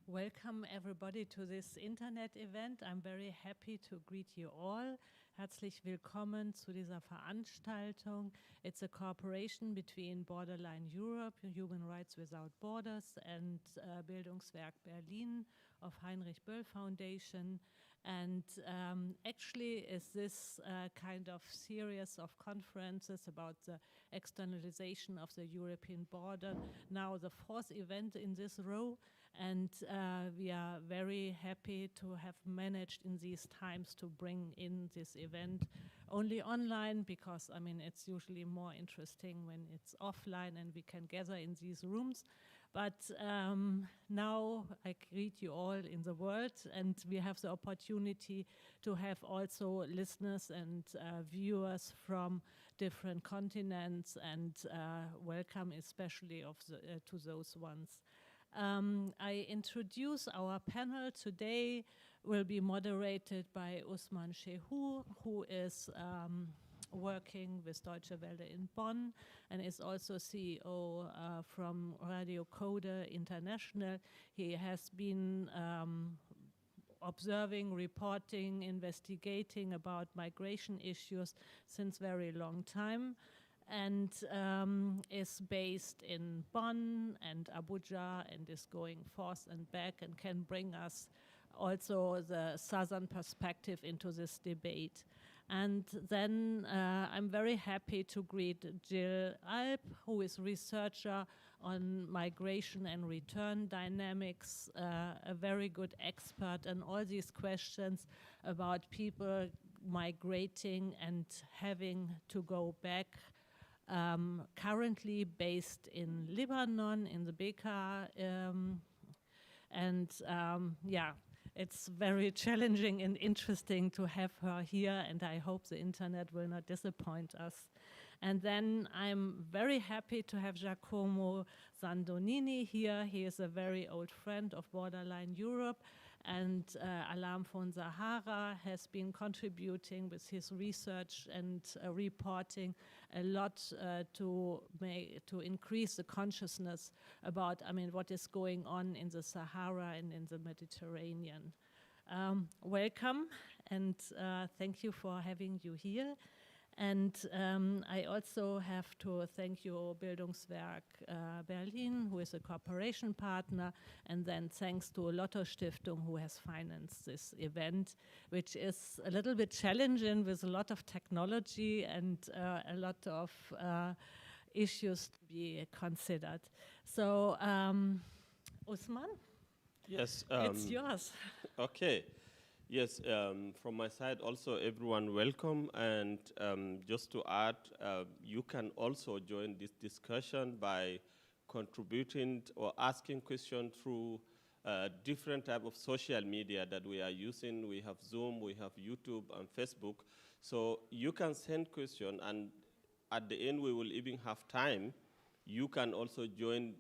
Welcome everybody to this Internet event. I'm very happy to greet you all. Herzlich willkommen zu dieser Veranstaltung. It's a cooperation between Borderline Europe, Human Rights Without Borders, and Bildungswerk Berlin of Heinrich Böll Foundation. And actually is this kind of series of conferences about the externalization of the European border now the fourth event in this row. And we are very happy to have managed in these times to bring in this event only online, because I mean it's usually more interesting when it's offline and we can gather in these rooms. But now I greet you all in the world, and we have the opportunity to have also listeners and viewers from different continents, and welcome especially to those ones. I introduce our panel today will be moderated by Usman Shehu, who is working with Deutsche Welle in Bonn and is also CEO from Radio Code International. He has been observing, reporting, investigating about migration issues since very long time, and is based in Bonn and Abuja, and is going forth and back and can bring us also the southern perspective into this debate. And then I'm very happy to greet Jill Alp, who is researcher on migration and return dynamics, a very good expert on all these questions about people migrating and having to go back. Currently based in Lebanon, in the Bekaa, yeah, it's very challenging and interesting to have her here, and I hope the internet will not disappoint us. And then I'm very happy to have Giacomo Sandonini here. He is a very old friend of Borderline Europe, and Alarm von Sahara has been contributing with his research and reporting a lot to increase the consciousness about, I mean, what is going on in the Sahara and in the Mediterranean. Welcome, and thank you for having you here. And I also have to thank you, Bildungswerk Berlin, who is a cooperation partner, and then thanks to Lotto Stiftung, who has financed this event, which is a little bit challenging with a lot of technology and a lot of issues to be considered. So, Usman? Yes. It's yours. Okay. Yes, from my side also, everyone welcome, and just to add, you can also join this discussion by contributing or asking questions through different type of social media that we are using. We have Zoom, we have YouTube and Facebook, so you can send questions, and at the end we will even have time you can also join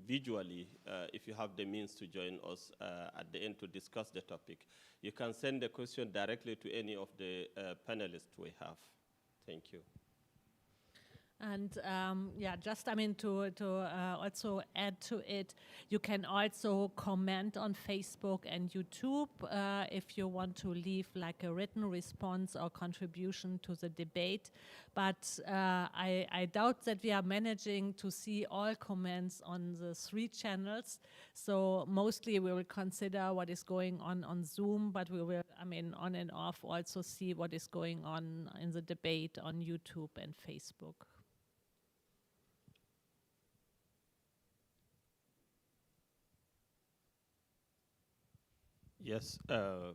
visually if you have the means to join us at the end to discuss the topic. You can send the question directly to any of the panelists we have. Thank you. And yeah, just to also add to it, you can also comment on Facebook and YouTube if you want to leave like a written response or contribution to the debate. But I doubt that we are managing to see all comments on the 3 channels. So mostly we will consider what is going on Zoom, but we will, on and off also see what is going on in the debate on YouTube and Facebook. Yes, that's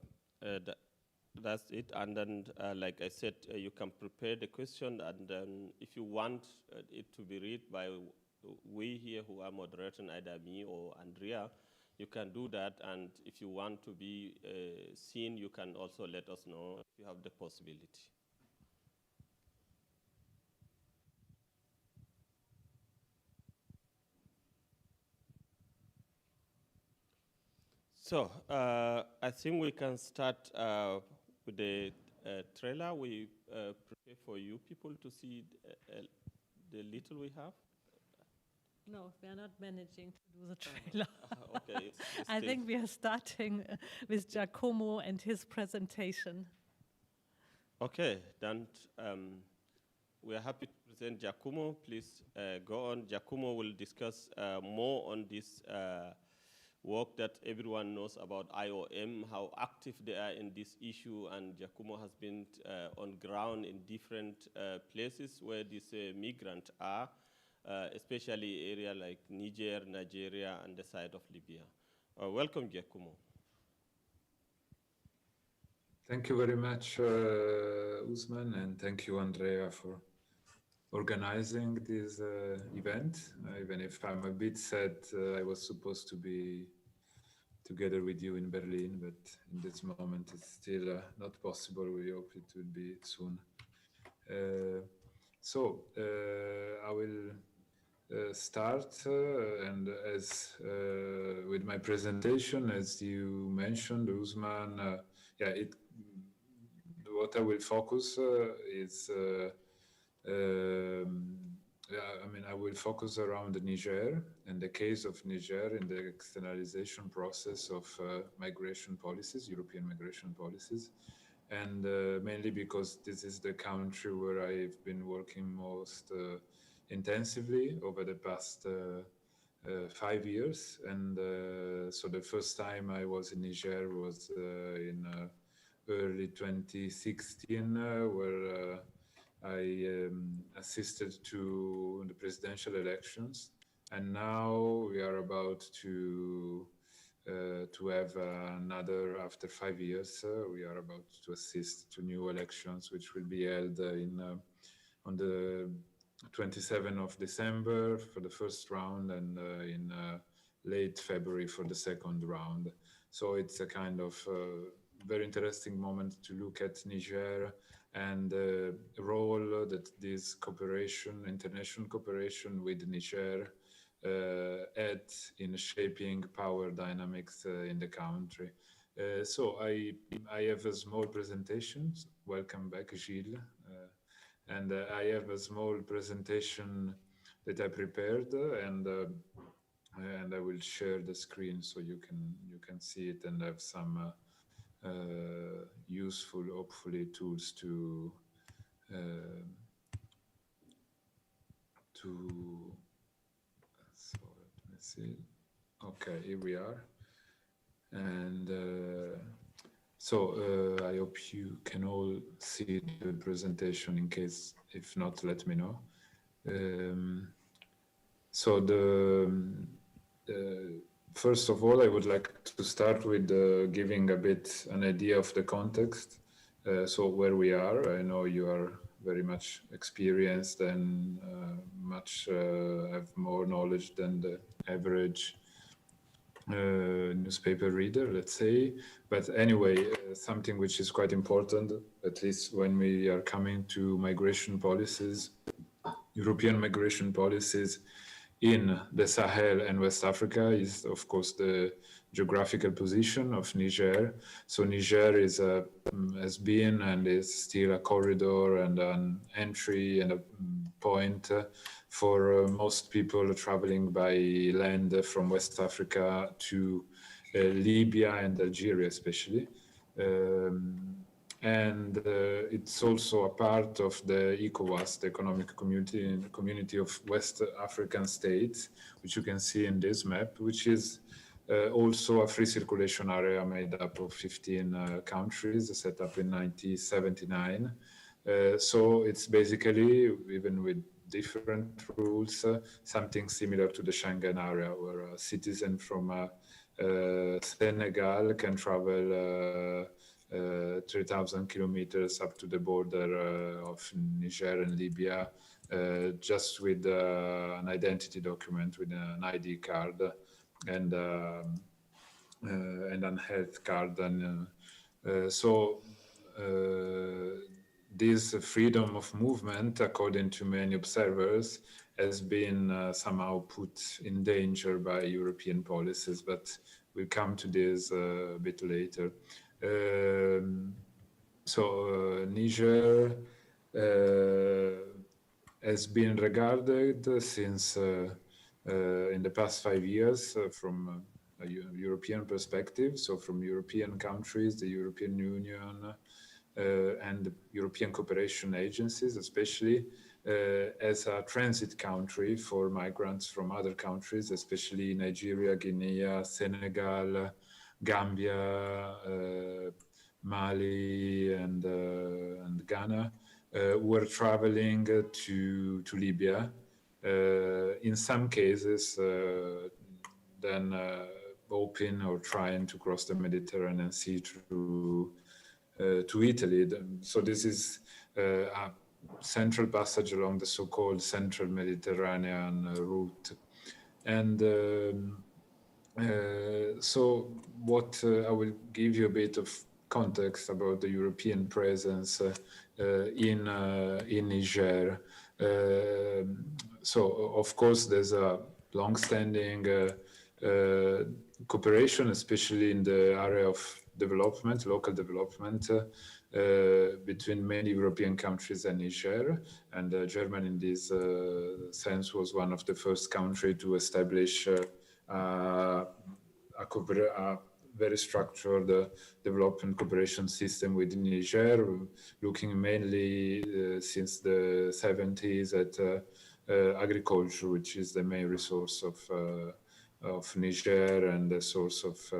it. And then, like I said, you can prepare the question, and then if you want it to be read by we here who are moderating, either me or Andrea, you can do that. And if you want to be seen, you can also let us know if you have the possibility. So I think we can start with the trailer we prepare for you people to see the little we have. No, we are not managing to do the trailer. Okay. It's I think we are starting with Giacomo and his presentation. Okay, then we are happy to present Giacomo. Please go on. Giacomo will discuss more on this work that everyone knows about IOM, how active they are in this issue, and Giacomo has been on ground in different places where these migrants are, especially area like Niger, Nigeria, and the side of Libya. Welcome, Giacomo. Thank you very much, Usman, and thank you, Andrea, for organizing this event. Even if I'm a bit sad, I was supposed to be together with you in Berlin, but in this moment it's still not possible. We hope it will be soon. I will start, and as with my presentation, as you mentioned, Usman, what I will focus is I will focus around Niger and the case of Niger in the externalization process of migration policies, European migration policies, and mainly because this is the country where I've been working most intensively over the past 5 years. And so the first time I was in Niger was in early 2016, where I assisted to the presidential elections, and now we are about to have another, after 5 years, we are about to assist to new elections, which will be held on the 27th of December for the first round, and in late February for the second round. So it's a kind of very interesting moment to look at Niger and the role that this cooperation, international cooperation with Niger had in shaping power dynamics in the country. So I have a small presentation. Welcome back, Gilles. And I have a small presentation that I prepared, and I will share the screen so you can see it and have some useful, hopefully, tools to so let me see. Okay, here we are, and I hope you can all see the presentation. In case if not, let me know. First of all, I would like to start with giving a bit an idea of the context. So where we are, I know you are very much experienced and have more knowledge than the average newspaper reader, let's say. But anyway, something which is quite important, at least when we are coming to migration policies, European migration policies in the Sahel and West Africa is, of course, the geographical position of Niger. So Niger has been and is still a corridor and an entry and a point for most people traveling by land from West Africa to Libya and Algeria, especially. And it's also a part of the ECOWAS, the economic community of West African states, which you can see in this map, which is also a free circulation area made up of 15 countries set up in 1979. So it's basically, even with different rules, something similar to the Schengen area, where a citizen from Senegal can travel 3,000 kilometers up to the border of Niger and Libya, just with an identity document, with an ID card and an health card. And so this freedom of movement, according to many observers, has been somehow put in danger by European policies, but we'll come to this a bit later. Niger has been regarded since in the past 5 years from a European perspective, so from European countries, the European Union, and European cooperation agencies, especially as a transit country for migrants from other countries, especially Nigeria, Guinea, Senegal, Gambia, Mali, and Ghana, were traveling to Libya. In some cases, then hoping or trying to cross the Mediterranean Sea to Italy. So this is a central passage along the so-called central Mediterranean route. And so what I will give you a bit of context about the European presence in Niger. So of course there's a long-standing cooperation, especially in the area of development, local development, between many European countries and Niger. And Germany, in this sense, was one of the first countries to establish a very structured development cooperation system within Niger, looking mainly since the 70s at agriculture, which is the main resource of Niger and the source of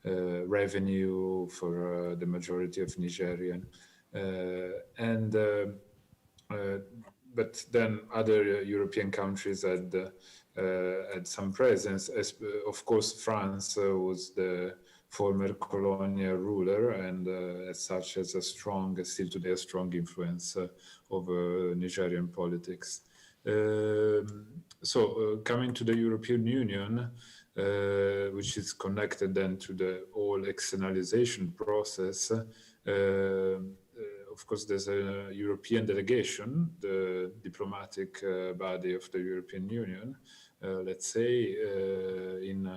revenue for the majority of Nigerian. But then other European countries had some presence. Of course, France was the former colonial ruler, and as such has still today a strong influence over Nigerian politics. Coming to the European Union, which is connected then to the whole externalization process. Of course, there's a European delegation, the diplomatic body of the European Union, let's say, in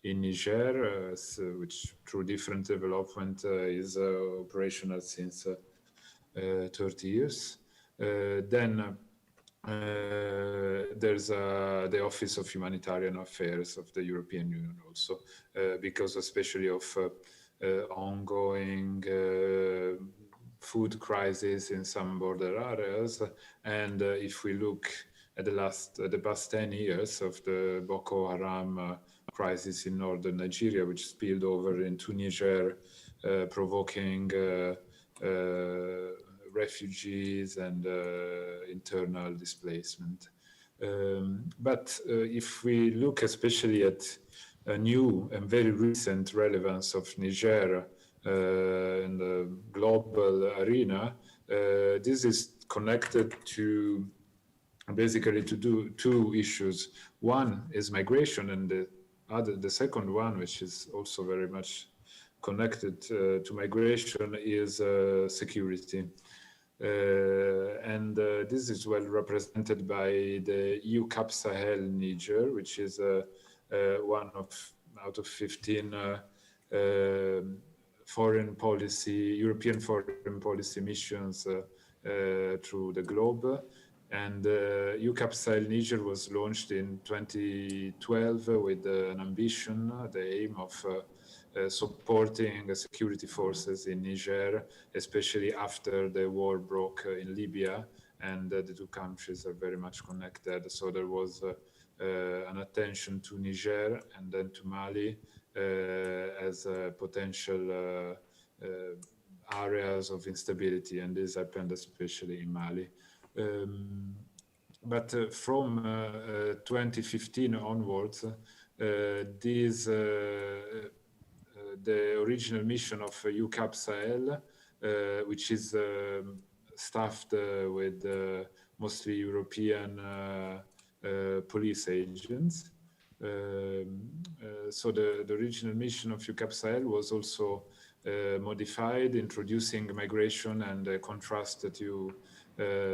Niger, which through different development is operational since 30 years. Then there's the Office of Humanitarian Affairs of the European Union also, because especially of ongoing food crisis in some border areas. And if we look at the past 10 years of the Boko Haram crisis in northern Nigeria, which spilled over into Niger, provoking refugees and internal displacement. But if we look especially at a new and very recent relevance of Niger in the global arena, this is connected to basically two issues. One is migration, and the second one, which is also very much connected to migration, is security. This is well represented by the EU Cap Sahel Niger, which is one out of 15 European foreign policy missions through the globe. And UCAP Sahel Niger was launched in 2012 with an ambition, the aim of supporting security forces in Niger, especially after the war broke in Libya, and the two countries are very much connected. So there was an attention to Niger and then to Mali as potential areas of instability, and this happened especially in Mali. But from 2015 onwards, the original mission of UCAP Sahel, which is staffed with mostly European police agents. So the original mission of UCAP Sahel was also modified, introducing migration and contrast to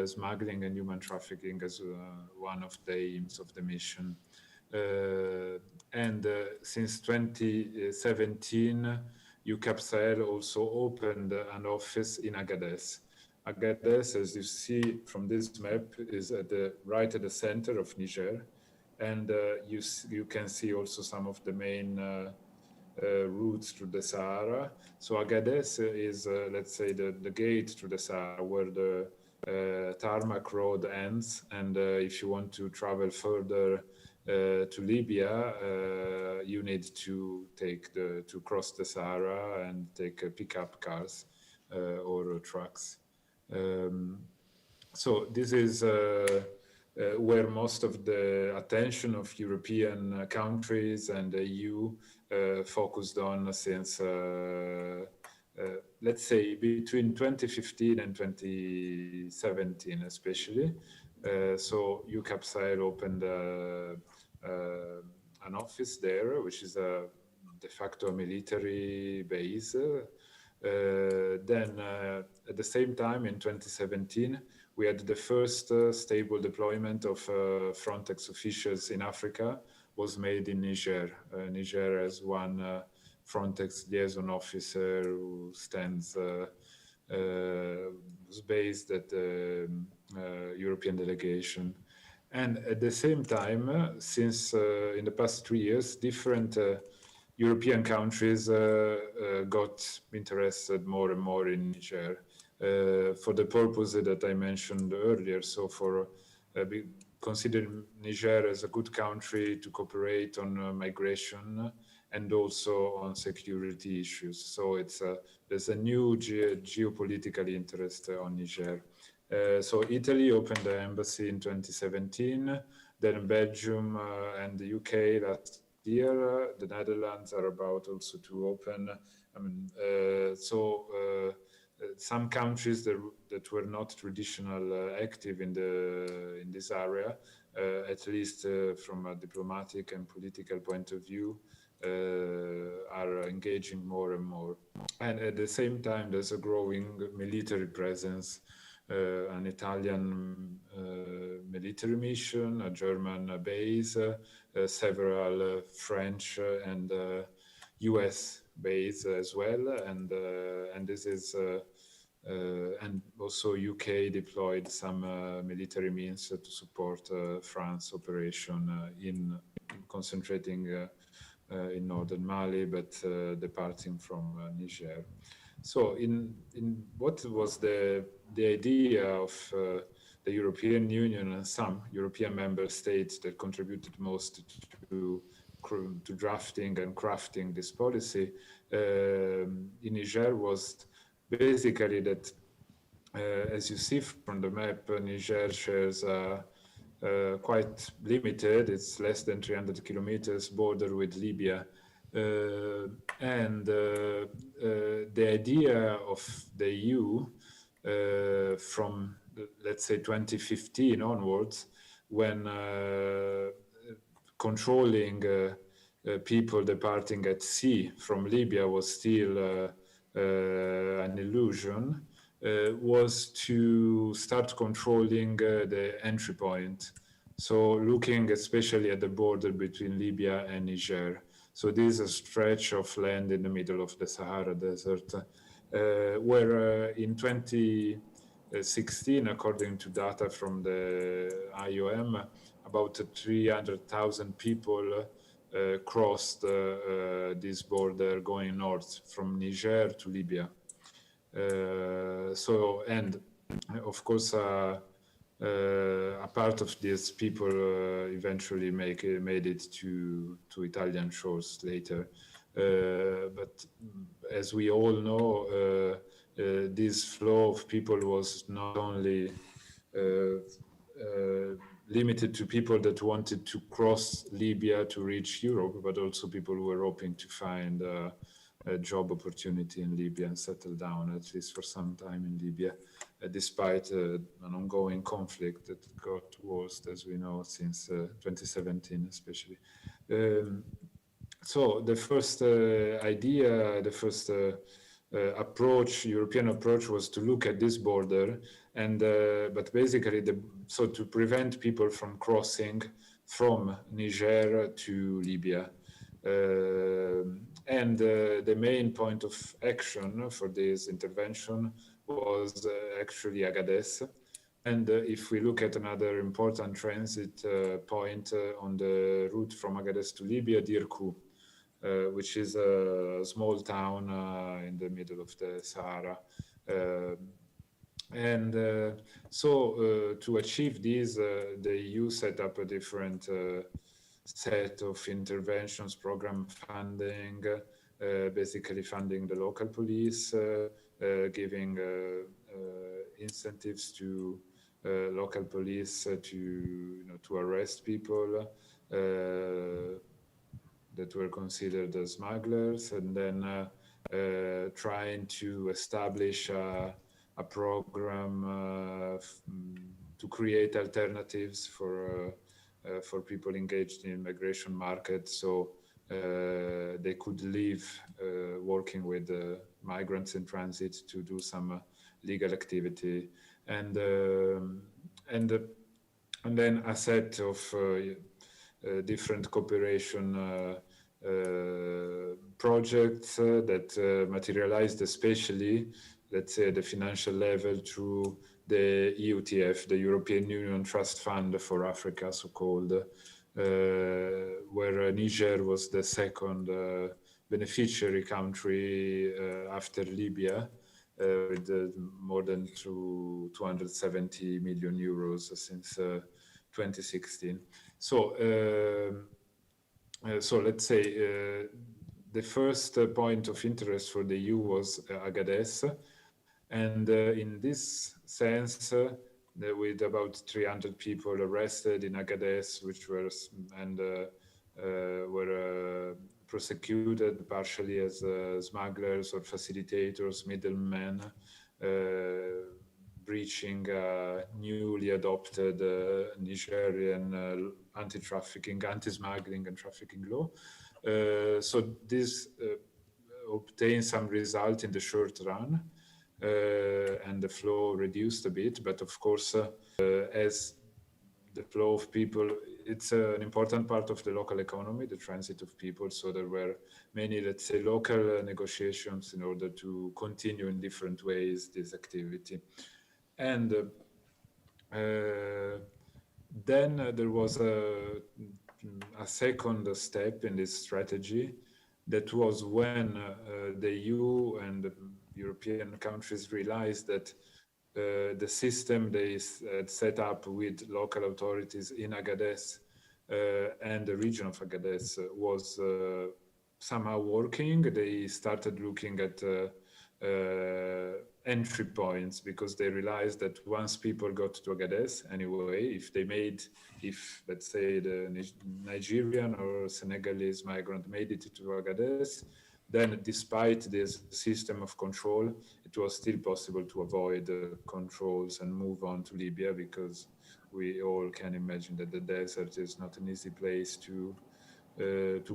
smuggling and human trafficking as one of the aims of the mission. Since 2017, UCAP Sahel also opened an office in Agadez. Agadez, as you see from this map, is right at the center of Niger. And you can see also some of the main routes through the Sahara. So Agadez is, let's say, the gate to the Sahara, where the tarmac road ends. And if you want to travel further to Libya, you need to cross the Sahara and take pickup cars or trucks. So this is where most of the attention of European countries and the EU focused on since, let's say, between 2015 and 2017 especially. So UCAP Sahel opened an office there, which is a de facto military base. Then at the same time, in 2017, we had the first stable deployment of Frontex officials in Africa was made in Niger. Niger has one Frontex liaison officer who stands based at the European delegation. And at the same time, since in the past 3 years, different European countries got interested more and more in Niger for the purpose that I mentioned earlier. So for considering Niger as a good country to cooperate on migration and also on security issues. So there's a new geopolitical interest on Niger. So Italy opened the embassy in 2017, then Belgium and the UK last year. The Netherlands are about also to open. I mean, some countries that were not traditional active in this area, at least from a diplomatic and political point of view, are engaging more and more. And at the same time, there's a growing military presence, an Italian military mission, a German base, several French and US base as well, and this is and also UK deployed some military means to support France operation in concentrating in northern Mali, but departing from Niger. So in what was the idea of the European Union and some European member states that contributed most to drafting and crafting this policy in Niger was basically that, as you see from the map, Niger shares quite limited, it's less than 300 kilometers border with Libya. And the idea of the EU from, let's say, 2015 onwards, when controlling people departing at sea from Libya was still an illusion, was to start controlling the entry point. So looking especially at the border between Libya and Niger. So this is a stretch of land in the middle of the Sahara Desert, where in 2016, according to data from the IOM, about 300,000 people crossed this border going north from Niger to Libya. And of course, a part of these people eventually made it to Italian shores later. But as we all know, this flow of people was not only limited to people that wanted to cross Libya to reach Europe, but also people who were hoping to find a job opportunity in Libya and settle down, at least for some time in Libya, despite an ongoing conflict that got worse, as we know, since 2017 especially. So the first idea, the first European approach, was to look at this border, and but basically, so to prevent people from crossing from Niger to Libya. And the main point of action for this intervention was actually Agadez. And if we look at another important transit point on the route from Agadez to Libya, Dirkou, which is a small town in the middle of the Sahara. So to achieve this, the EU set up a different set of interventions, program funding, basically funding the local police, giving incentives to local police to arrest people that were considered as smugglers, and then trying to establish a program to create alternatives for people engaged in migration market, so they could leave working with migrants in transit to do some legal activity, and then a set of different cooperation projects that materialized especially, let's say, at the financial level through the EUTF, the European Union Trust Fund for Africa, so-called, where Niger was the second beneficiary country after Libya, with more than 270 million euros since 2016. So let's say the first point of interest for the EU was Agadez, and in this sense, with about 300 people arrested in Agadez, which were prosecuted partially as smugglers or facilitators, middlemen, breaching newly adopted Nigerian anti-trafficking, anti-smuggling and trafficking law. So this obtained some result in the short run, and the flow reduced a bit. But of course, as the flow of people, it's an important part of the local economy, the transit of people. So there were many, let's say, local negotiations in order to continue in different ways this activity. And then there was a second step in this strategy. That was when the EU and the European countries realized that the system they had set up with local authorities in Agadez and the region of Agadez was somehow working. They started looking at entry points, because they realized that once people got to Agadez, anyway, if let's say the Nigerian or Senegalese migrant made it to Agadez, then despite this system of control, it was still possible to avoid controls and move on to Libya, because we all can imagine that the desert is not an easy place to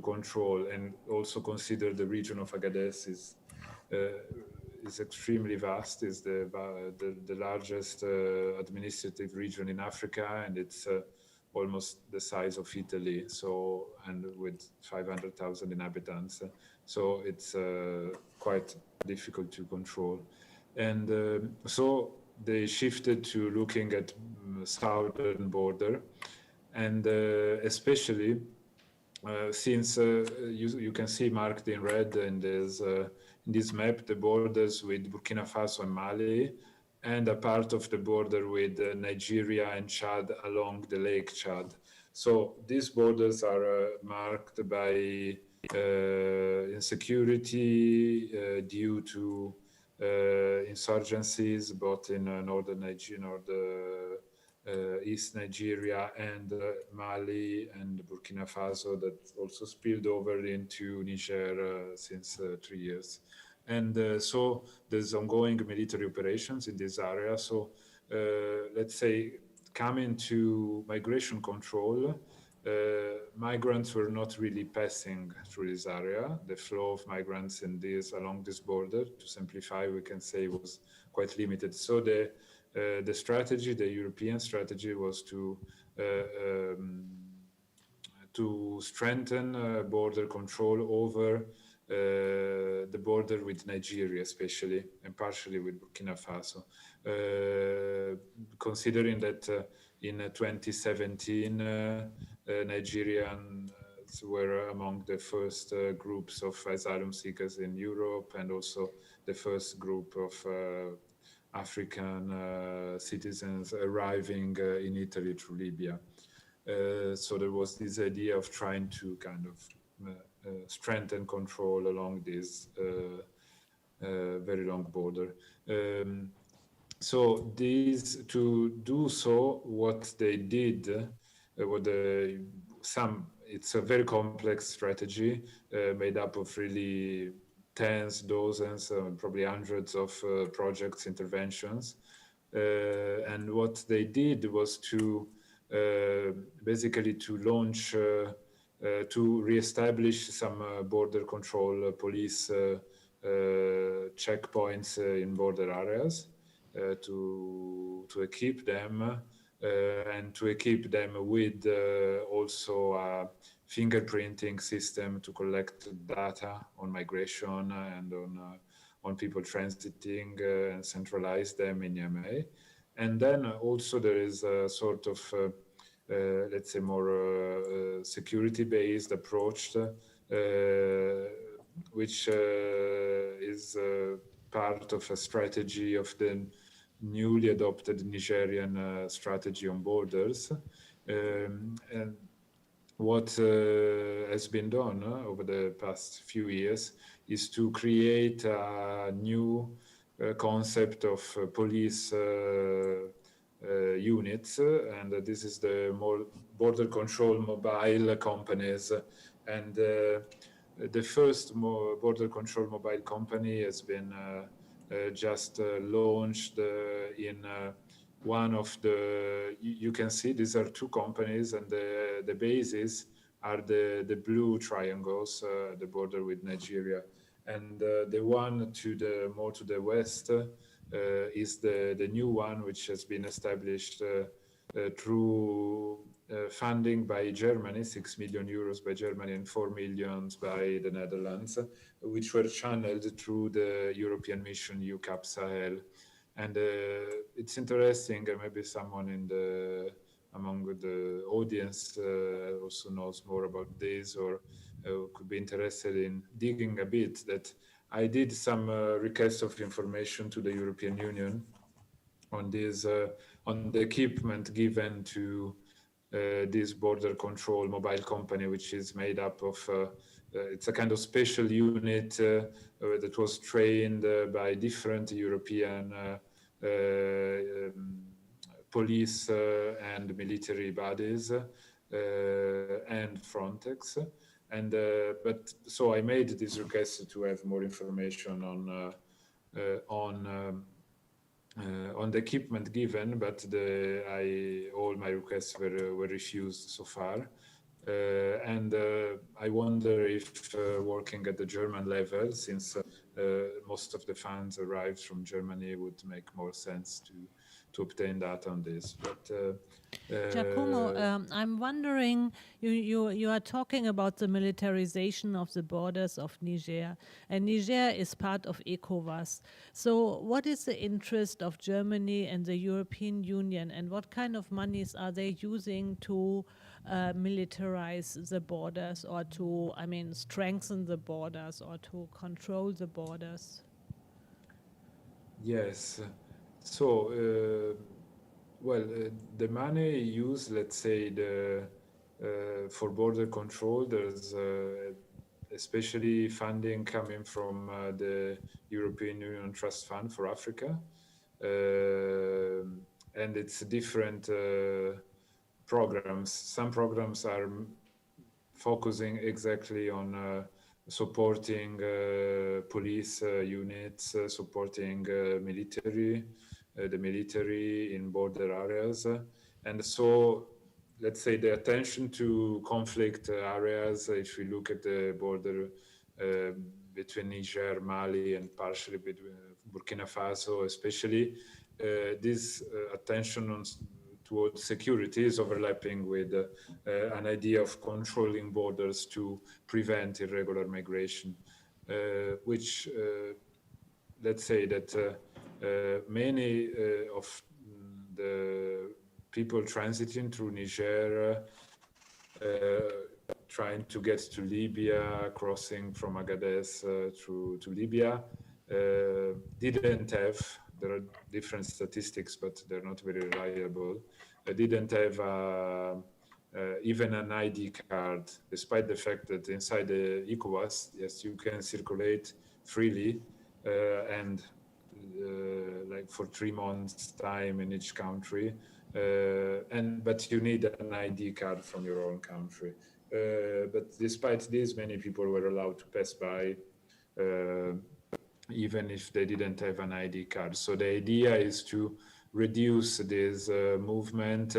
control, and also consider the region of Agadez is extremely vast. Is the largest administrative region in Africa, and it's almost the size of Italy. So, and with 500,000 inhabitants, so it's quite difficult to control. And so they shifted to looking at southern border, and especially since you can see marked in red in this map the borders with Burkina Faso and Mali, and a part of the border with Nigeria and Chad along the Lake Chad. So these borders are marked by insecurity due to insurgencies, both in northern Nigeria, East Nigeria and Mali and Burkina Faso, that also spilled over into Niger since 3 years. And so there's ongoing military operations in this area. So let's say, coming to migration control, migrants were not really passing through this area. The flow of migrants along this border, to simplify, we can say, was quite limited. So the strategy, the European strategy, was to strengthen border control over the border with Nigeria, especially, and partially with Burkina Faso. Considering that in 2017, Nigerians were among the first groups of asylum seekers in Europe, and also the first group of African citizens arriving in Italy through Libya. So there was this idea of trying to kind of strengthen control along this very long border. So to do so, what they did, it's a very complex strategy made up of really tens, dozens, probably hundreds of projects, interventions. And what they did was to basically to launch, to reestablish some border control police checkpoints in border areas, to equip them, and to equip them with also a fingerprinting system to collect data on migration and on people transiting, and centralize them in EMA. And then also there is a sort of, let's say, more security-based approach, which is part of a strategy of the newly adopted Nigerian strategy on borders. And what has been done over the past few years is to create a new concept of police units, and this is the more border control mobile companies. And the first border control mobile company has been just launched in one of the, you can see these are two companies, and the bases are the blue triangles, the border with Nigeria. And the one more to the west is the new one, which has been established through funding by Germany, 6 million euros by Germany and 4 million by the Netherlands, which were channeled through the European mission UCAP Sahel. And it's interesting, maybe someone among the audience also knows more about this, or could be interested in digging a bit, that I did some requests of information to the European Union on this, on the equipment given to this border control mobile company, which is made up of, it's a kind of special unit that was trained by different European police and military bodies and Frontex. And but so I made this request to have more information on the equipment given, but all my requests were refused so far. And I wonder if working at the German level, since most of the funds arrived from Germany, would make more sense to obtain that on this. But Giacomo, I'm wondering, you are talking about the militarization of the borders of Niger, and Niger is part of ECOWAS. So what is the interest of Germany and the European Union, and what kind of monies are they using to militarize the borders, or to, I mean, strengthen the borders, or to control the borders? yes, so well, the money used, let's say, for border control, there's especially funding coming from the European Union Trust Fund for Africa. And it's different programs. Some programs are focusing exactly on supporting police units, supporting the military in border areas. And so, let's say, the attention to conflict areas, if we look at the border between Niger, Mali, and partially between Burkina Faso, especially, this attention towards security is overlapping with an idea of controlling borders to prevent irregular migration, which let's say that many of the people transiting through Niger, trying to get to Libya, crossing from Agadez to Libya, didn't have, there are different statistics, but they're not very reliable, didn't have even an ID card, despite the fact that inside the ECOWAS, yes, you can circulate freely and like for 3 months time in each country, but you need an ID card from your own country. But despite this, many people were allowed to pass by even if they didn't have an ID card. So the idea is to reduce this movement,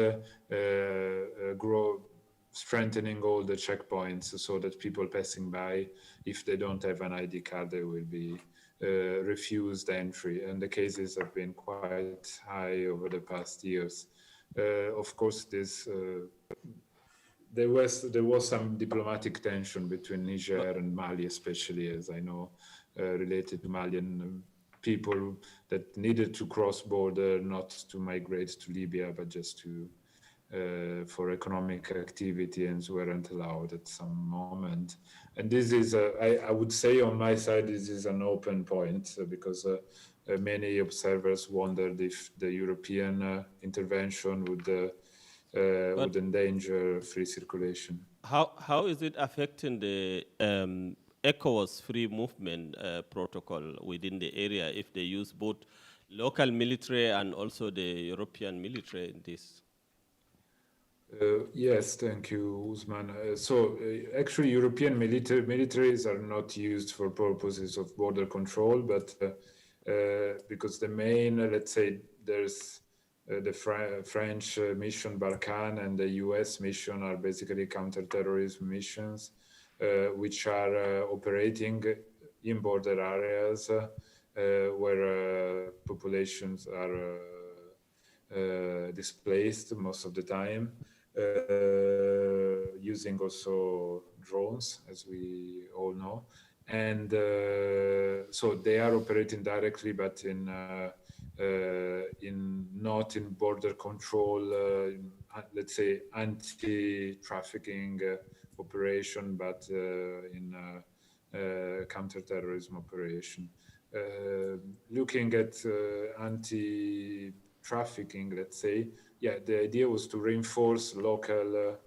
strengthening all the checkpoints so that people passing by, if they don't have an ID card, they will be refused entry. And the cases have been quite high over the past years. Of course, there was some diplomatic tension between Niger and Mali, especially, as I know, related to Malian people that needed to cross border, not to migrate to Libya, but just to for economic activity, and weren't allowed at some moment. And this is, I would say on my side, this is an open point because many observers wondered if the European intervention would endanger free circulation. How is it affecting the ECOWAS free movement protocol within the area if they use both local military and also the European military in this? Yes, thank you, Usman. Actually, European militaries are not used for purposes of border control, but because the main, let's say, there's the French mission Barkhane and the US mission are basically counterterrorism missions, which are operating in border areas where populations are displaced most of the time. Using also drones, as we all know. And so they are operating directly, but not in border control, let's say anti-trafficking operation, but in counterterrorism operation. Looking at anti-trafficking, let's say, yeah, the idea was to reinforce local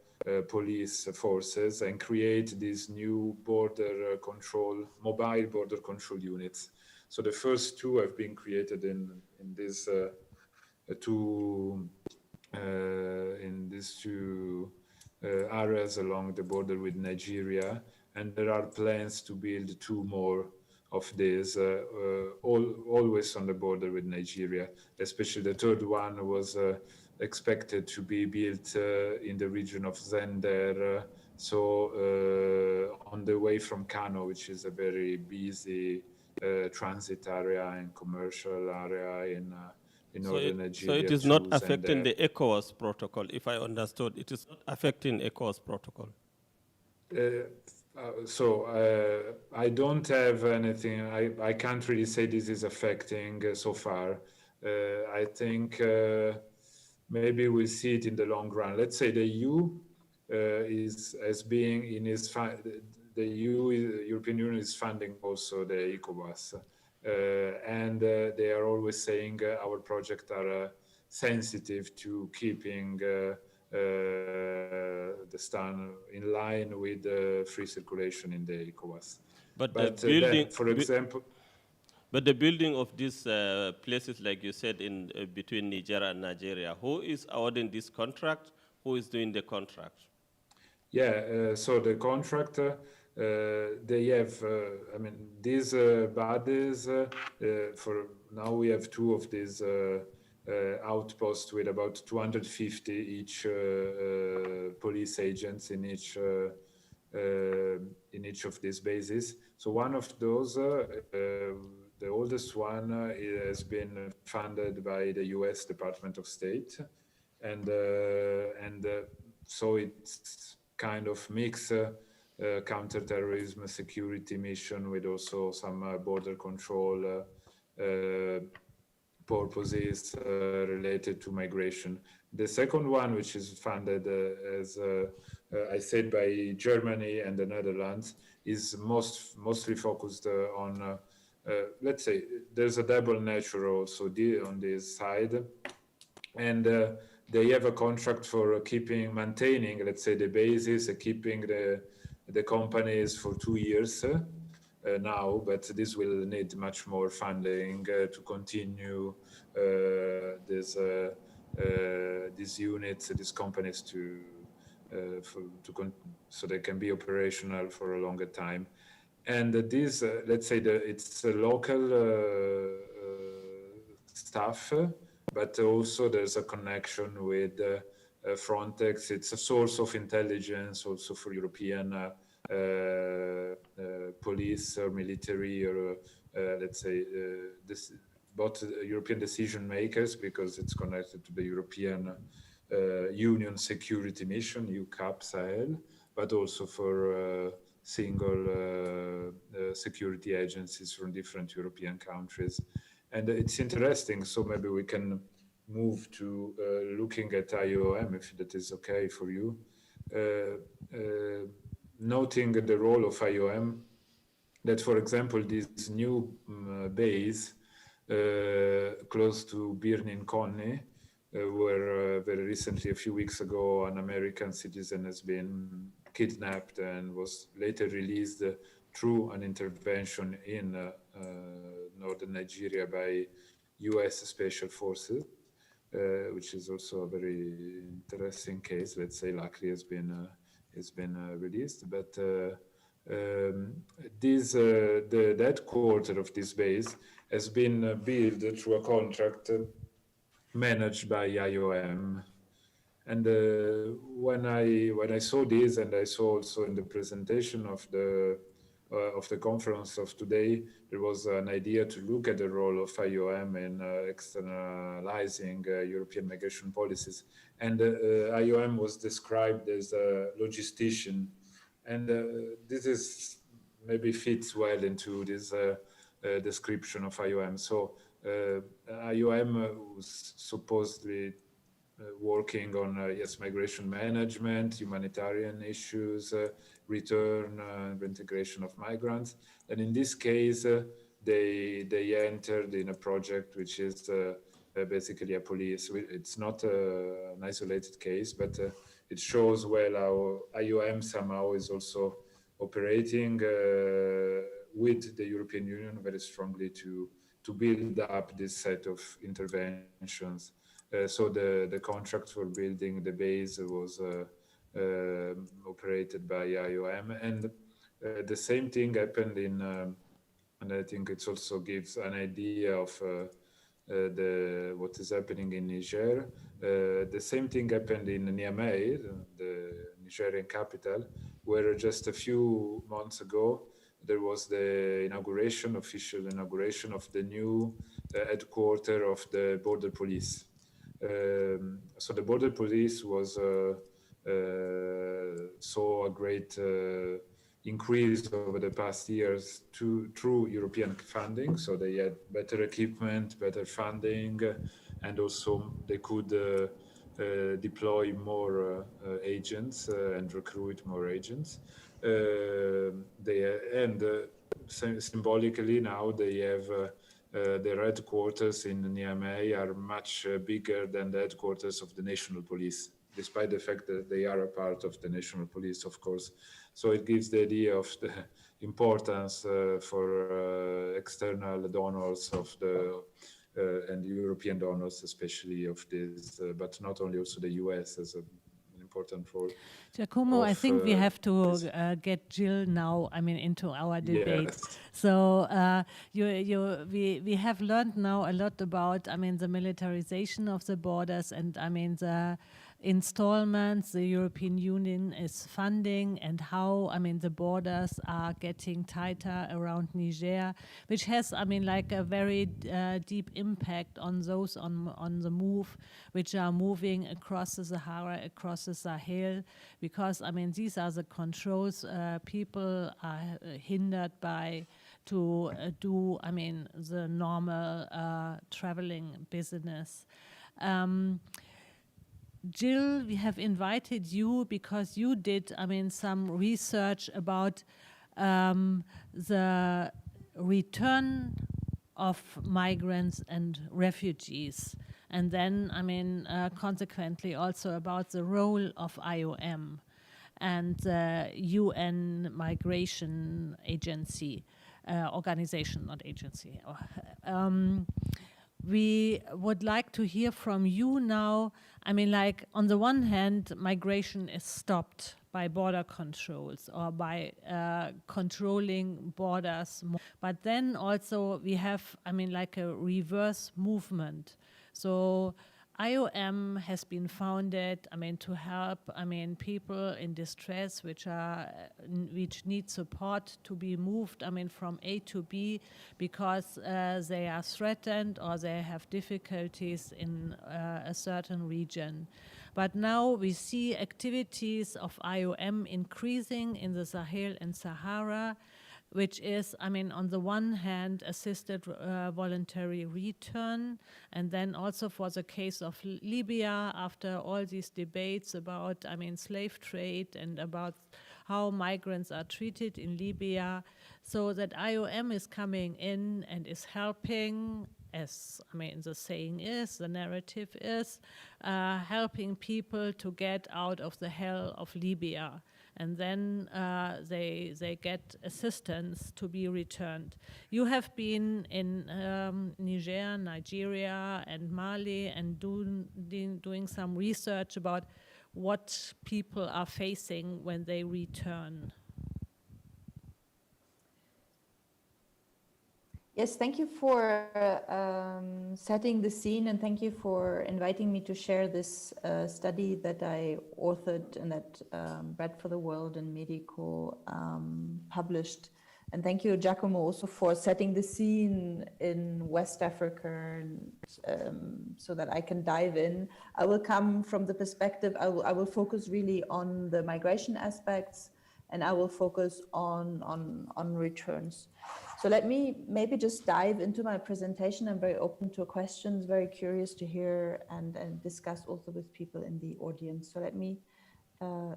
police forces and create these new border control, mobile border control units. So the first two have been created in these two areas along the border with Nigeria, and there are plans to build 2 more of these, always on the border with Nigeria. Especially the third one was expected to be built in the region of Zender, so on the way from Kano, which is a very busy transit area and commercial area in So northern so it Nigeria is not too. affecting the ECOWAS protocol, if I understood. It is not affecting ECOWAS protocol. I don't have anything. I can't really say this is affecting so far. I think maybe we'll see it in the long run. Let's say the EU is as being in its the EU, European Union is funding also the ECOWAS, and they are always saying our projects are sensitive to keeping the stand in line with free circulation in the ECOWAS. But Then, for example, but the building of these places, like you said, in between Niger and Nigeria, who is awarding this contract? Who is doing the contract? Yeah, so the contract, they have, I mean, these bodies, for now we have two of these outposts with about 250 each police agents in each of these bases. So one of those, the oldest one, has been funded by the U.S. Department of State, and so it's kind of mix counterterrorism security mission with also some border control purposes related to migration. The second one, which is funded as I said by Germany and the Netherlands, is mostly focused on let's say there's a double nature also on this side, and they have a contract for maintaining, let's say, the bases, keeping the companies for 2 years now, but this will need much more funding to continue these units, these companies so they can be operational for a longer time. And this, let's say, it's a local staff, but also there's a connection with Frontex. It's a source of intelligence also for European police or military, or let's say both European decision makers, because it's connected to the European Union Security Mission, UCAP Sahel, but also for single security agencies from different European countries. And it's interesting, so maybe we can move to looking at IOM, if that is okay for you. Noting the role of IOM, that, for example, this new base close to Birnin Konni, where very recently, a few weeks ago, an American citizen has been kidnapped and was later released through an intervention in northern Nigeria by US Special Forces, which is also a very interesting case. Let's say, luckily, has been released. But the headquarters of this base has been built through a contract managed by IOM. And when I saw this, and I saw also in the presentation of the conference of today, there was an idea to look at the role of IOM in externalizing European migration policies. And IOM was described as a logistician. And this is maybe fits well into this description of IOM. So IOM was supposedly working on migration management, humanitarian issues, return, integration of migrants. And in this case, they entered in a project which is basically a police. It's not an isolated case, but it shows well how IOM somehow is also operating with the European Union very strongly to build up this set of interventions. So the contract for building the base was operated by IOM, and the same thing happened in, and I think it also gives an idea of what is happening in Niger. The same thing happened in Niamey, the Nigerian capital, where just a few months ago there was the official inauguration of the new headquarters of the border police. So the border police was saw a great increase over the past years through European funding. So they had better equipment, better funding, and also they could deploy more agents and recruit more agents. Symbolically now they have their headquarters in Niamey are much bigger than the headquarters of the national police, despite the fact that they are a part of the national police, of course. So it gives the idea of the importance for external donors of the and European donors, especially of this, but not only, also the US as an important role. Giacomo, I think we have to get Jill now, into our debate. Yes. So we have learned now a lot about, the militarization of the borders and, the installments the European Union is funding and how, the borders are getting tighter around Niger, which has, like a very deep impact on those on the move, which are moving across the Sahara, across the Sahel, because, these are the controls people are hindered by to do, the normal traveling business. Jill, we have invited you because you did, some research about the return of migrants and refugees, and then, consequently also about the role of IOM and the UN Migration Agency, organization, not agency. We would like to hear from you now. On the one hand, migration is stopped by border controls or by controlling borders. But then also we have, a reverse movement. So IOM has been founded, to help, people in distress which need support to be moved, from A to B because they are threatened or they have difficulties in a certain region. But now we see activities of IOM increasing in the Sahel and Sahara, which is, on the one hand, assisted voluntary return, and then also for the case of Libya, after all these debates about, slave trade and about how migrants are treated in Libya, so that IOM is coming in and is helping, as the saying is, the narrative is, helping people to get out of the hell of Libya. And then they get assistance to be returned. You have been in Niger, Nigeria, and Mali, and doing some research about what people are facing when they return. Yes, thank you for setting the scene, and thank you for inviting me to share this study that I authored and that Bread for the World and Medico published. And thank you, Giacomo, also for setting the scene in West Africa, so that I can dive in. I will come from the perspective, I will focus really on the migration aspects, and I will focus on returns. So let me maybe just dive into my presentation. I'm very open to questions, very curious to hear and discuss also with people in the audience. So let me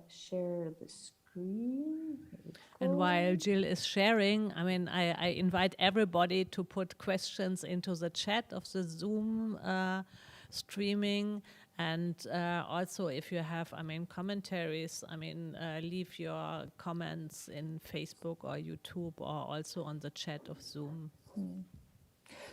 share the screen. And while Jill is sharing, I invite everybody to put questions into the chat of the Zoom streaming. And also, if you have, commentaries, leave your comments in Facebook or YouTube or also on the chat of Zoom.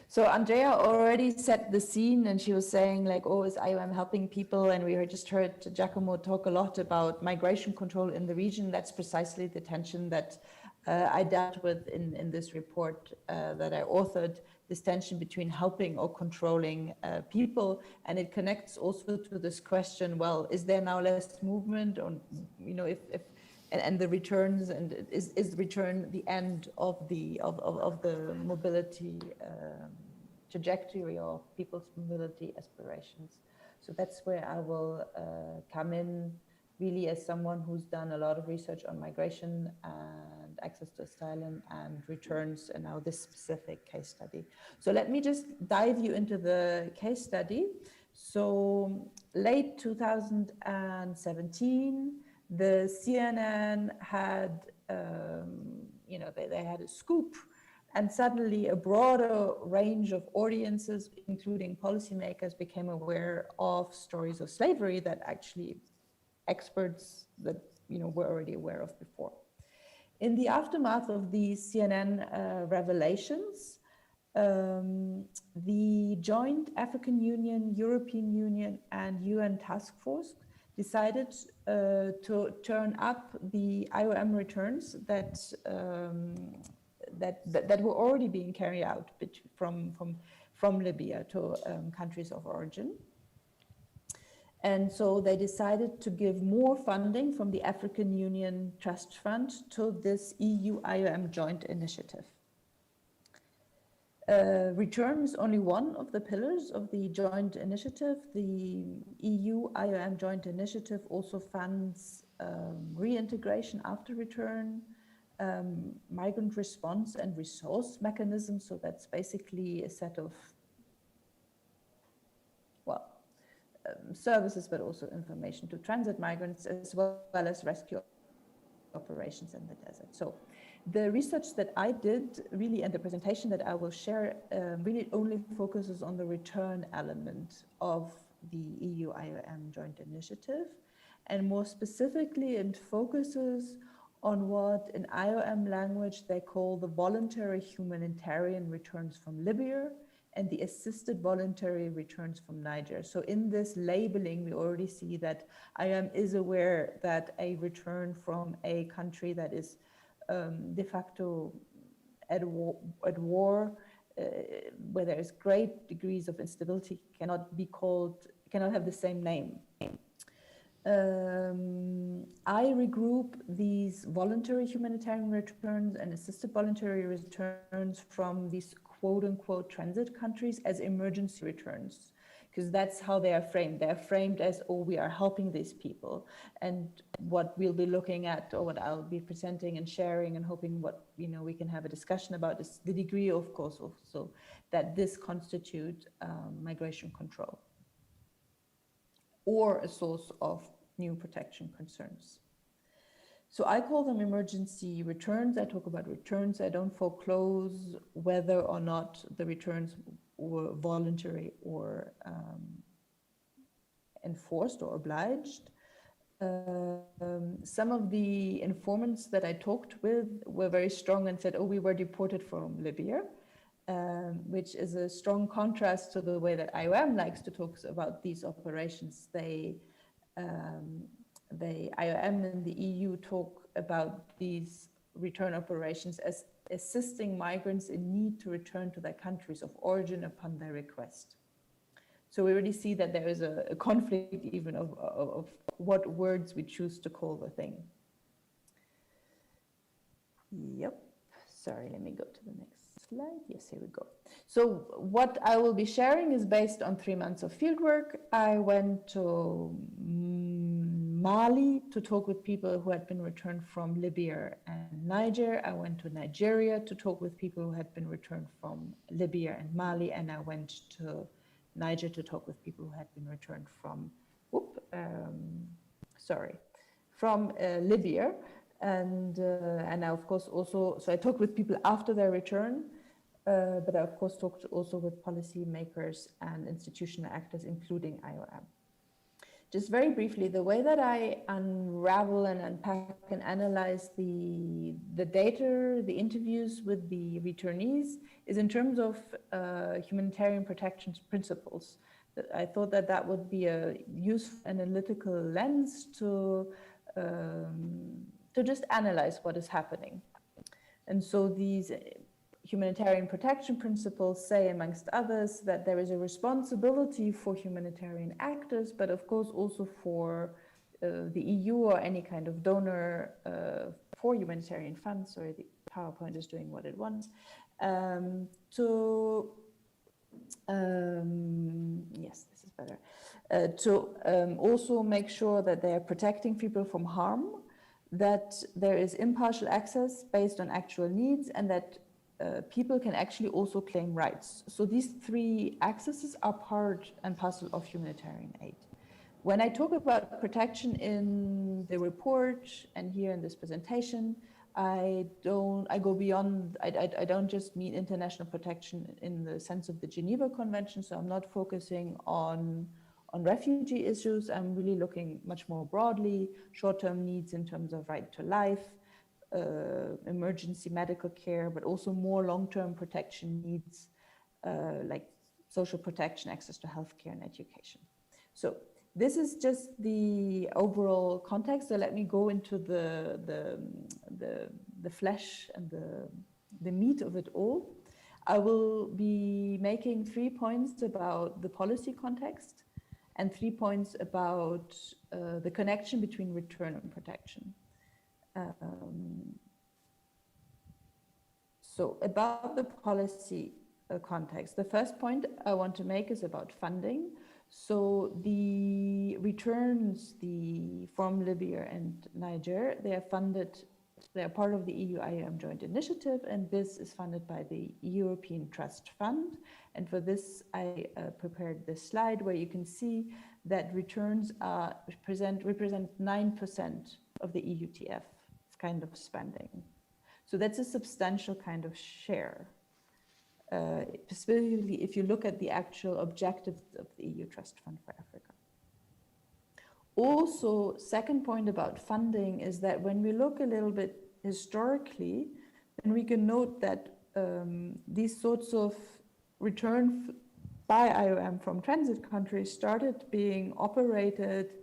So Andrea already set the scene, and she was saying like, oh, is IOM helping people? And we just heard Giacomo talk a lot about migration control in the region. That's precisely the tension that I dealt with in this report that I authored, this tension between helping or controlling people. And it connects also to this question, well, is there now less movement? Or, if and the returns, and is return the end of the mobility trajectory of people's mobility aspirations. So that's where I will come in, really as someone who's done a lot of research on migration and access to asylum and returns, and now this specific case study. So let me just dive you into the case study. So late 2017, the CNN had, they had a scoop, and suddenly a broader range of audiences, including policymakers, became aware of stories of slavery that actually experts that were already aware of before. In the aftermath of these CNN revelations, the joint African Union, European Union, and UN task force decided to turn up the IOM returns that were already being carried out from Libya to countries of origin. And so they decided to give more funding from the African Union Trust Fund to this EU IOM joint initiative. Return is only one of the pillars of the joint initiative. The EU IOM joint initiative also funds reintegration after return, migrant response and resource mechanisms. So that's basically a set of, services, but also information to transit migrants, as well as rescue operations in the desert. So the research that I did really, and the presentation that I will share, really only focuses on the return element of the EU IOM joint initiative. And more specifically, it focuses on what in IOM language they call the voluntary humanitarian returns from Libya and the assisted voluntary returns from Niger. So in this labeling, we already see that IOM is aware that a return from a country that is de facto at war, where there is great degrees of instability, cannot have the same name. I regroup these voluntary humanitarian returns and assisted voluntary returns from these quote-unquote transit countries as emergency returns, because that's how they are framed. They are framed as, oh, we are helping these people. And what we'll be looking at, or what I'll be presenting and sharing and hoping what we can have a discussion about, is the degree, of course, also that this constitute migration control or a source of new protection concerns. So I call them emergency returns. I talk about returns. I don't foreclose whether or not the returns were voluntary or enforced or obliged. Some of the informants that I talked with were very strong and said, oh, we were deported from Libya, which is a strong contrast to the way that IOM likes to talk about these operations. IOM and the EU talk about these return operations as assisting migrants in need to return to their countries of origin upon their request. So we already see that there is a conflict even of what words we choose to call the thing. Yep, sorry, let me go to the next slide. Yes, here we go. So what I will be sharing is based on 3 months of fieldwork. I went to Mali to talk with people who had been returned from Libya and Niger. I went to Nigeria to talk with people who had been returned from Libya and Mali, and I went to Niger to talk with people who had been returned from Libya. And I, of course, also, so I talked with people after their return, but I, of course, talked also with policy makers and institutional actors, including IOM. Just very briefly, the way that I unravel and unpack and analyze the data, the interviews with the returnees, is in terms of humanitarian protection principles. I thought that that would be a useful analytical lens to just analyze what is happening. And so these humanitarian protection principles say, amongst others, that there is a responsibility for humanitarian actors, but of course also for the EU or any kind of donor for humanitarian funds, sorry, the PowerPoint is doing what it wants, yes, this is better, to also make sure that they are protecting people from harm, that there is impartial access based on actual needs, and that people can actually also claim rights. So these three axes are part and parcel of humanitarian aid. When I talk about protection in the report and here in this presentation, I go beyond, I don't just mean international protection in the sense of the Geneva Convention, so I'm not focusing on refugee issues. I'm really looking much more broadly, short-term needs in terms of right to life, emergency medical care, but also more long-term protection needs like social protection, access to healthcare and education. So this is just the overall context. So let me go into the flesh and the meat of it all. I will be making 3 points about the policy context and 3 points about the connection between return and protection. So about the policy context, the first point I want to make is about funding. So the returns from Libya and Niger, they are funded, they are part of the EU-IOM joint initiative, and this is funded by the European Trust Fund. And for this, I prepared this slide where you can see that returns represent 9% of the EUTF kind of spending. So that's a substantial kind of share. Specifically, if you look at the actual objectives of the EU Trust Fund for Africa. Also, second point about funding is that when we look a little bit historically, then we can note that these sorts of return by IOM from transit countries started being operated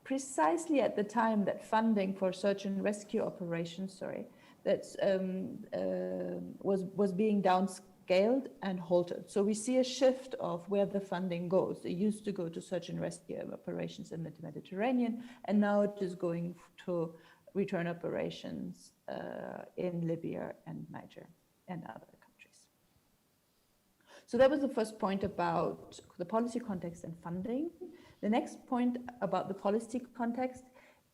precisely at the time that funding for search and rescue operations, that was being downscaled and halted. So we see a shift of where the funding goes. It used to go to search and rescue operations in the Mediterranean, and now it is going to return operations in Libya and Niger and other countries. So that was the first point about the policy context and funding. The next point about the policy context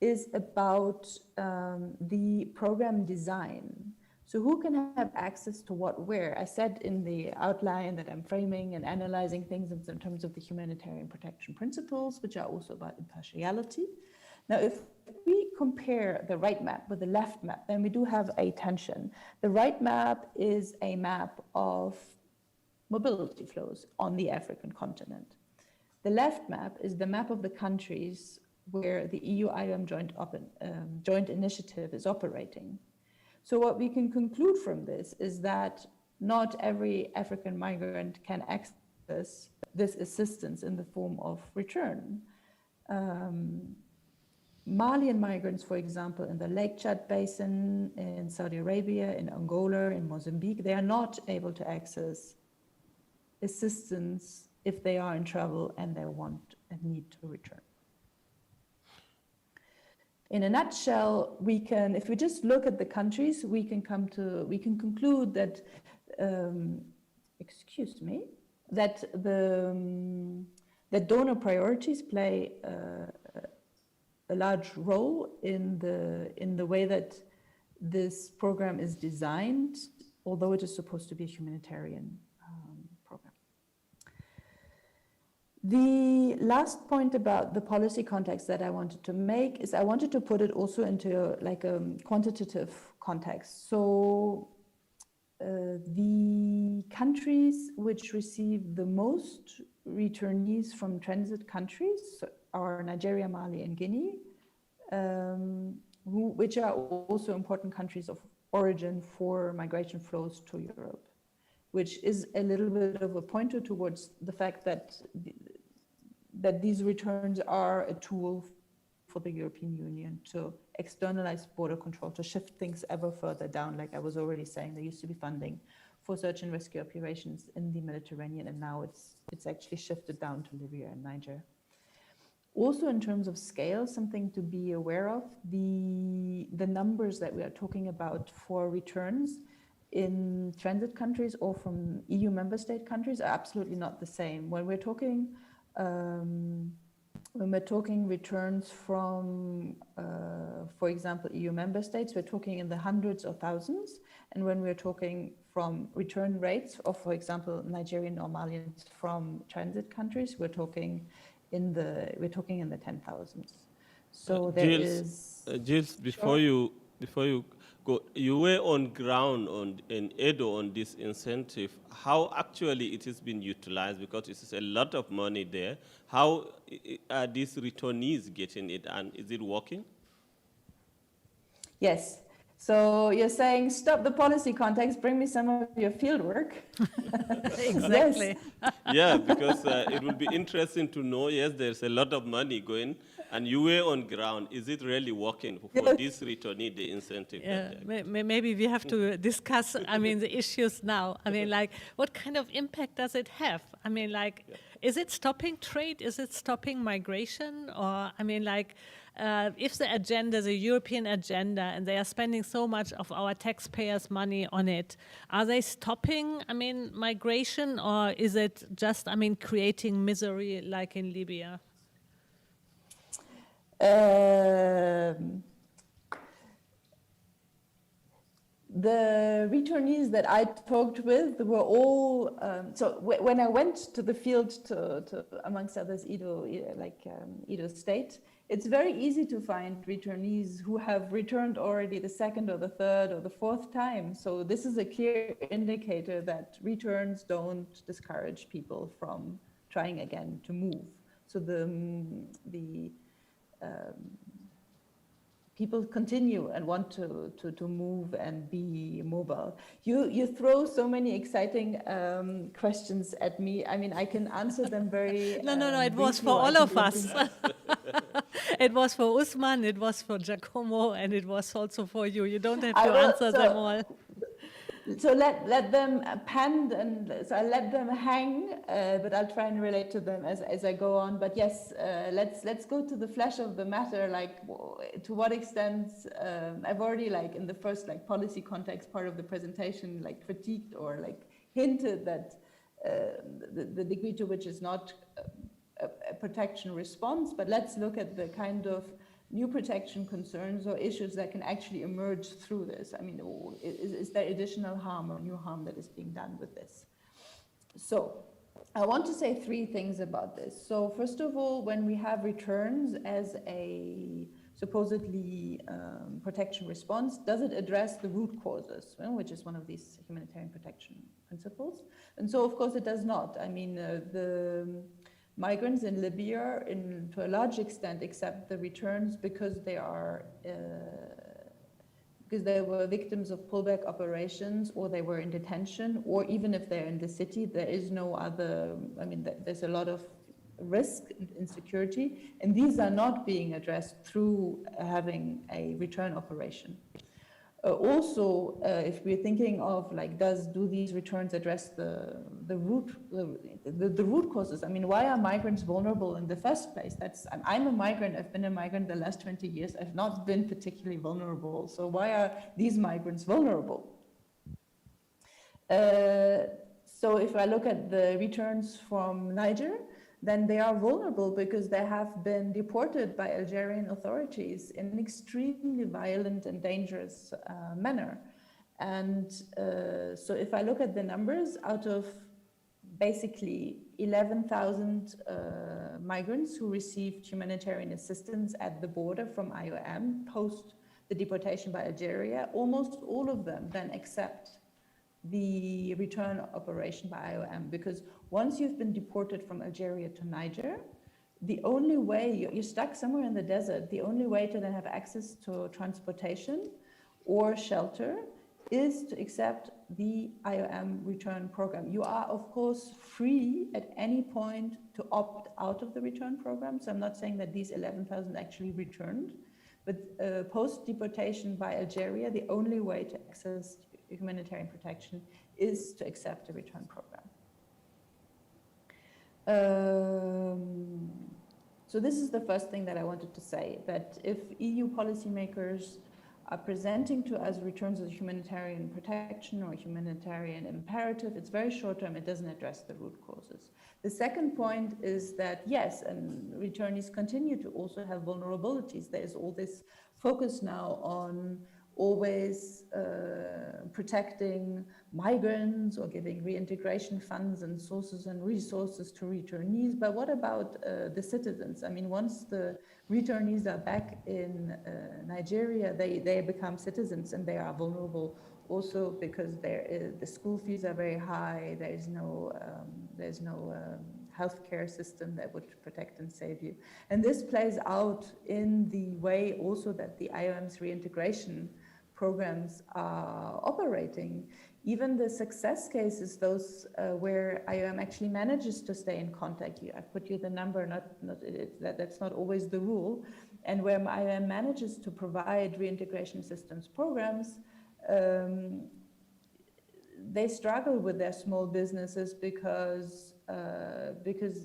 is about the program design. So who can have access to what, where? I said in the outline that I'm framing and analyzing things in terms of the humanitarian protection principles, which are also about impartiality. Now, if we compare the right map with the left map, then we do have a tension. The right map is a map of mobility flows on the African continent. The left map is the map of the countries where the EU-IOM joint initiative is operating. So what we can conclude from this is that not every African migrant can access this assistance in the form of return. Malian migrants, for example, in the Lake Chad Basin, in Saudi Arabia, in Angola, in Mozambique, they are not able to access assistance if they are in trouble and they want and need to return. In a nutshell, we can, if we just look at the countries, we can conclude that, that donor priorities play a large role in the way that this program is designed, although it is supposed to be a humanitarian program. The last point about the policy context that I wanted to make is I wanted to put it also into like a quantitative context. So the countries which receive the most returnees from transit countries are Nigeria, Mali, and Guinea, which are also important countries of origin for migration flows to Europe, which is a little bit of a pointer towards the fact that these returns are a tool for the European Union to externalize border control, to shift things ever further down. Like I was already saying, there used to be funding for search and rescue operations in the Mediterranean, and now it's actually shifted down to Libya and Niger. Also, in terms of scale, something to be aware of, the numbers that we are talking about for returns in transit countries or from EU member state countries are absolutely not the same. When we're talking returns from, for example, EU member states, we're talking in the hundreds or thousands. And when we're talking from return rates of, for example, Nigerian or Malians from transit countries, we're talking in the 10,000s. So there Gilles, before you go, you were on ground in Edo on this incentive. How actually it has been utilized, because it is a lot of money there. How are these returnees getting it, and is it working? Yes. So you're saying, stop the policy context, bring me some of your field work. Exactly. Yeah, because it will be interesting to know, yes, there's a lot of money going, and you were on ground. Is it really working for this returnee, the incentive? Yeah, maybe we have to discuss, I mean, the issues now. I mean, like, what kind of impact does it have? I mean, like, is it stopping trade? Is it stopping migration? Or, I mean, like, if the agenda, the European agenda, and they are spending so much of our taxpayers' money on it, are they stopping, I mean, migration, or is it just, I mean, creating misery like in Libya? The returnees that I talked with were all, so when I went to the field to amongst others, Edo State, it's very easy to find returnees who have returned already the second or the third or the fourth time. So this is a clear indicator that returns don't discourage people from trying again to move. So people continue and want to move and be mobile. You throw so many exciting questions at me. I mean, I can answer them very No, it was for all of us. It was for Usman, it was for Giacomo, and it was also for you. You don't have to answer them all. So let them pend, and so I let them hang, but I'll try and relate to them as I go on. But yes, let's go to the flesh of the matter. Like, to what extent I've already, like, in the first, like, policy context part of the presentation, like, critiqued or, like, hinted that the degree to which is not a protection response. But let's look at the kind of new protection concerns or issues that can actually emerge through this. I mean, is there additional harm or new harm that is being done with this? So I want to say three things about this. So first of all, when we have returns as a supposedly protection response, does it address the root causes, which is one of these humanitarian protection principles? And so, of course, it does not. I mean, the migrants in Libya, to a large extent, accept the returns because they are because they were victims of pullback operations, or they were in detention, or even if they're in the city, there is no other. I mean, there's a lot of risk and insecurity, and these are not being addressed through having a return operation. Also, if we're thinking of, like, do these returns address the root causes? I mean, why are migrants vulnerable in the first place? I'm a migrant. I've been a migrant the last 20 years. I've not been particularly vulnerable. So why are these migrants vulnerable? So if I look at the returns from Niger, then they are vulnerable because they have been deported by Algerian authorities in an extremely violent and dangerous manner. And so if I look at the numbers, out of basically 11,000 migrants who received humanitarian assistance at the border from IOM post the deportation by Algeria, almost all of them then accept the return operation by IOM, because once you've been deported from Algeria to Niger, the only way, you're stuck somewhere in the desert, the only way to then have access to transportation or shelter is to accept the IOM return program. You are, of course, free at any point to opt out of the return program. So I'm not saying that these 11,000 actually returned, but post-deportation by Algeria, the only way to access humanitarian protection is to accept a return program. So So this is the first thing that I wanted to say, that if EU policymakers are presenting to us returns as humanitarian protection or humanitarian imperative, it's very short term, it doesn't address the root causes. The second point is that, yes, and returnees continue to also have vulnerabilities. There is all this focus now on always protecting migrants or giving reintegration funds and sources and resources to returnees. But what about the citizens? I mean, once the returnees are back in Nigeria, they become citizens, and they are vulnerable also because the school fees are very high. There's no healthcare system that would protect and save you. And this plays out in the way also that the IOM's reintegration programs are operating. Even the success cases, those where IOM actually manages to stay in contact, I put you the number, that's not always the rule, and where IOM manages to provide reintegration assistance programs, they struggle with their small businesses because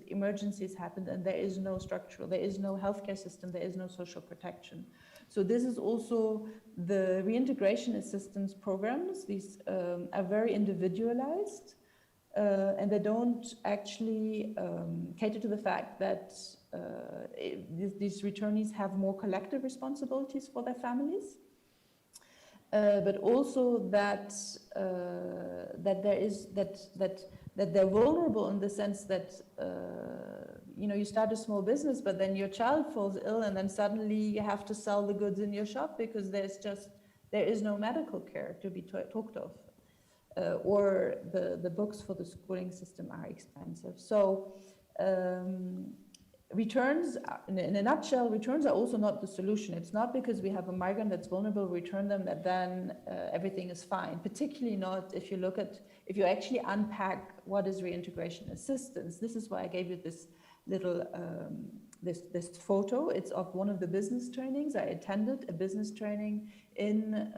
emergencies happened and there is no healthcare system, there is no social protection. So this is also the reintegration assistance programs. These are very individualized and they don't actually cater to the fact that these returnees have more collective responsibilities for their families. But also that they're vulnerable in the sense that you start a small business, but then your child falls ill, and then suddenly you have to sell the goods in your shop because there is no medical care to be talked of, or the books for the schooling system are expensive. So. Returns, in a nutshell, returns are also not the solution. It's not because we have a migrant that's vulnerable, return them, that then everything is fine. Particularly not if you actually unpack what is reintegration assistance. This is why I gave you this little, this photo. It's of one of the business trainings. I attended a business training in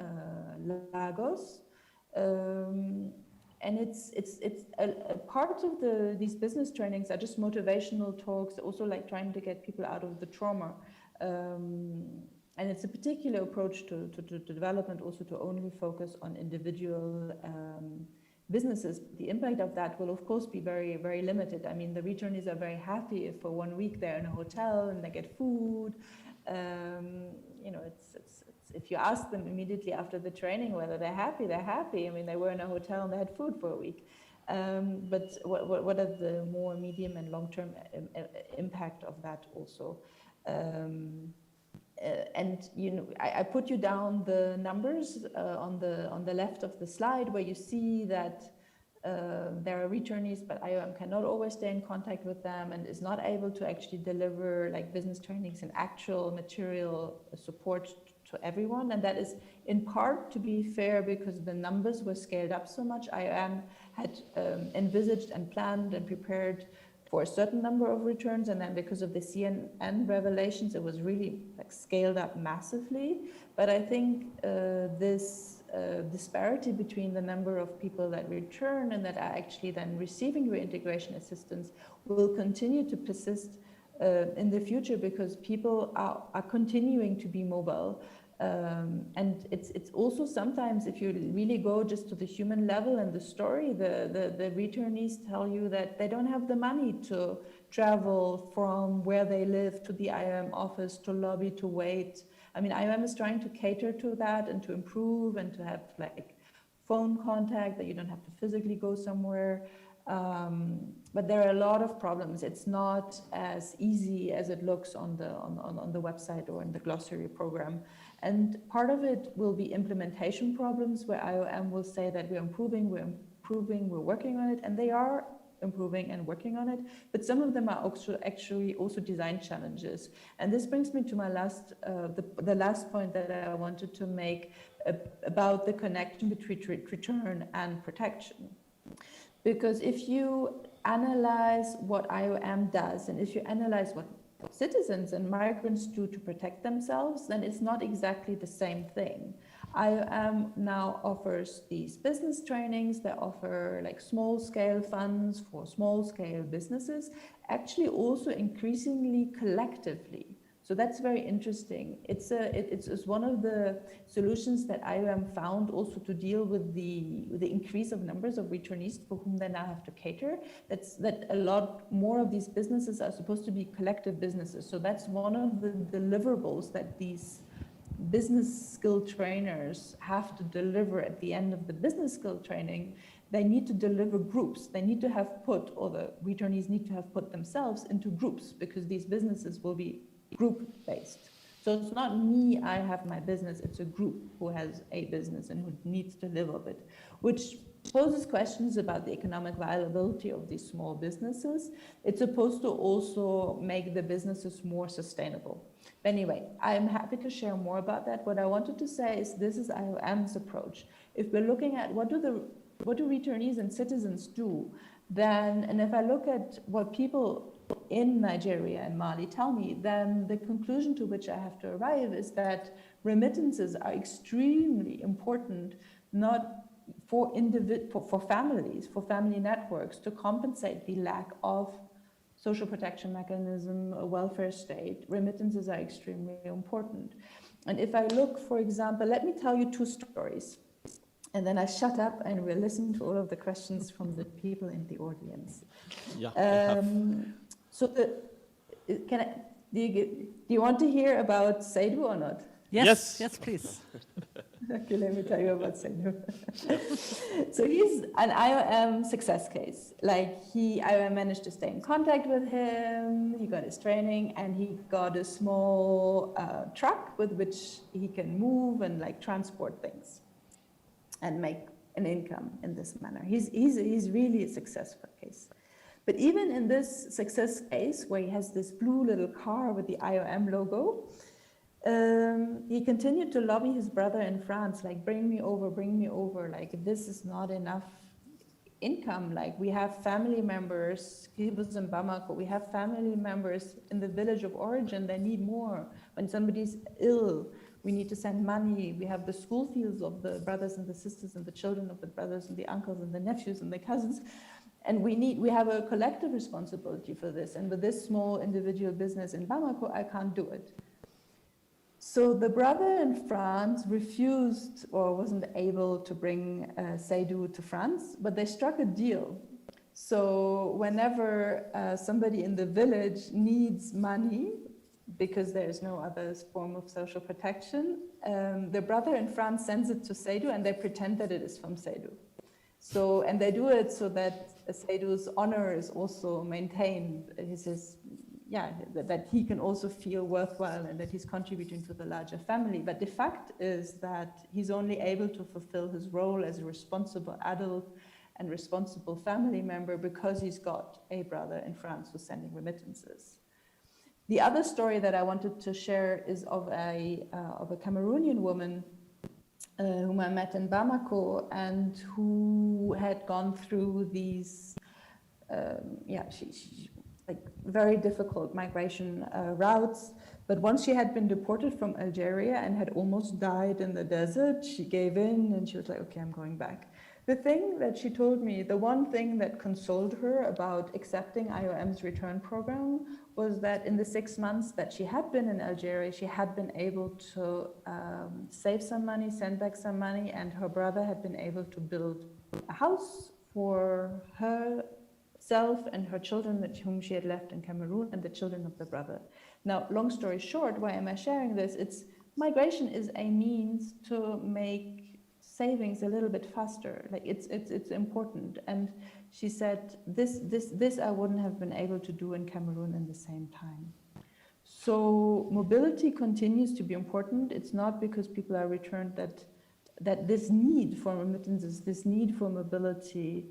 Lagos. And it's a part of these business trainings are just motivational talks, also like trying to get people out of the trauma. And it's a particular approach to development, also to only focus on individual businesses. The impact of that will, of course, be very, very limited. I mean, the returnees are very happy if for 1 week they're in a hotel and they get food. If you ask them immediately after the training whether they're happy, they're happy. I mean, they were in a hotel and they had food for a week. But what are the more medium and long-term impact of that also? I put you down the numbers on the left of the slide, where you see that there are returnees, but IOM cannot always stay in contact with them and is not able to actually deliver like business trainings and actual material support to everyone. And that is in part, to be fair, because the numbers were scaled up so much. IOM had envisaged and planned and prepared for a certain number of returns, and then because of the CNN revelations, it was really like scaled up massively. But I think this disparity between the number of people that return and that are actually then receiving reintegration assistance will continue to persist in the future, because people are continuing to be mobile. And it's also sometimes, if you really go just to the human level and the story, the returnees tell you that they don't have the money to travel from where they live to the IOM office, to lobby, to wait. I mean, IOM is trying to cater to that and to improve and to have like phone contact, that you don't have to physically go somewhere. But there are a lot of problems. It's not as easy as it looks on the website or in the glossary program. And part of it will be implementation problems, where IOM will say that we're improving, we're working on it, and they are improving and working on it. But some of them are actually also design challenges. And this brings me to my the last point that I wanted to make about the connection between return and protection. Because if you analyze what IOM does, and if you analyze what citizens and migrants do to protect themselves, then it's not exactly the same thing. IOM now offers these business trainings. They offer like small scale funds for small scale businesses, actually also increasingly collectively. So that's very interesting. It's one of the solutions that IOM found also to deal with the increase of numbers of returnees for whom they now have to cater. That a lot more of these businesses are supposed to be collective businesses. So that's one of the deliverables that these business skill trainers have to deliver at the end of the business skill training. They need to deliver groups. They need to have put, or the returnees need to have put themselves into groups, because these businesses will be group-based. So it's not me, I have my business, it's a group who has a business and who needs to live of it, which poses questions about the economic viability of these small businesses. It's supposed to also make the businesses more sustainable. But anyway, I'm happy to share more about that. What I wanted to say is this is IOM's approach. If we're looking at what do returnees and citizens do, then, and if I look at what people in Nigeria and Mali tell me, then the conclusion to which I have to arrive is that remittances are extremely important, not for families, for family networks, to compensate the lack of social protection mechanism, a welfare state. Remittances are extremely important. And if I look, for example, let me tell you two stories, and then I shut up and we'll listen to all of the questions from the people in the audience. Yeah. So do you want to hear about Seydou or not? Yes, please. Okay, let me tell you about Seydou. So he's an IOM success case. Like IOM managed to stay in contact with him, he got his training, and he got a small truck with which he can move and like transport things and make an income in this manner. He's really a successful case. But even in this success case, where he has this blue little car with the IOM logo, he continued to lobby his brother in France, like, bring me over, like, this is not enough income. Like, we have family members, he was in Bamako, we have family members in the village of origin, they need more. When somebody's ill, we need to send money. We have the school fees of the brothers and the sisters and the children of the brothers and the uncles and the nephews and the cousins. And we have a collective responsibility for this. And with this small individual business in Bamako, I can't do it. So the brother in France refused or wasn't able to bring Seydou to France, but they struck a deal. So whenever somebody in the village needs money, because there is no other form of social protection, the brother in France sends it to Seydou and they pretend that it is from Seydou. So, and they do it so that Seydou's honor is also maintained. He says, yeah, that he can also feel worthwhile and that he's contributing to the larger family. But the fact is that he's only able to fulfill his role as a responsible adult and responsible family member because he's got a brother in France who's sending remittances. The other story that I wanted to share is of a Cameroonian woman whom I met in Bamako and who had gone through these, like very difficult migration routes. But once she had been deported from Algeria and had almost died in the desert, she gave in and she was like, okay, I'm going back. The thing that she told me, the one thing that consoled her about accepting IOM's return program was that in the 6 months that she had been in Algeria, she had been able to save some money, send back some money, and her brother had been able to build a house for herself and her children whom she had left in Cameroon and the children of the brother. Now, long story short, why am I sharing this? It's migration is a means to make savings a little bit faster. Like it's important. And she said, this I wouldn't have been able to do in Cameroon in the same time. So mobility continues to be important. It's not because people are returned that this need for remittances, this need for mobility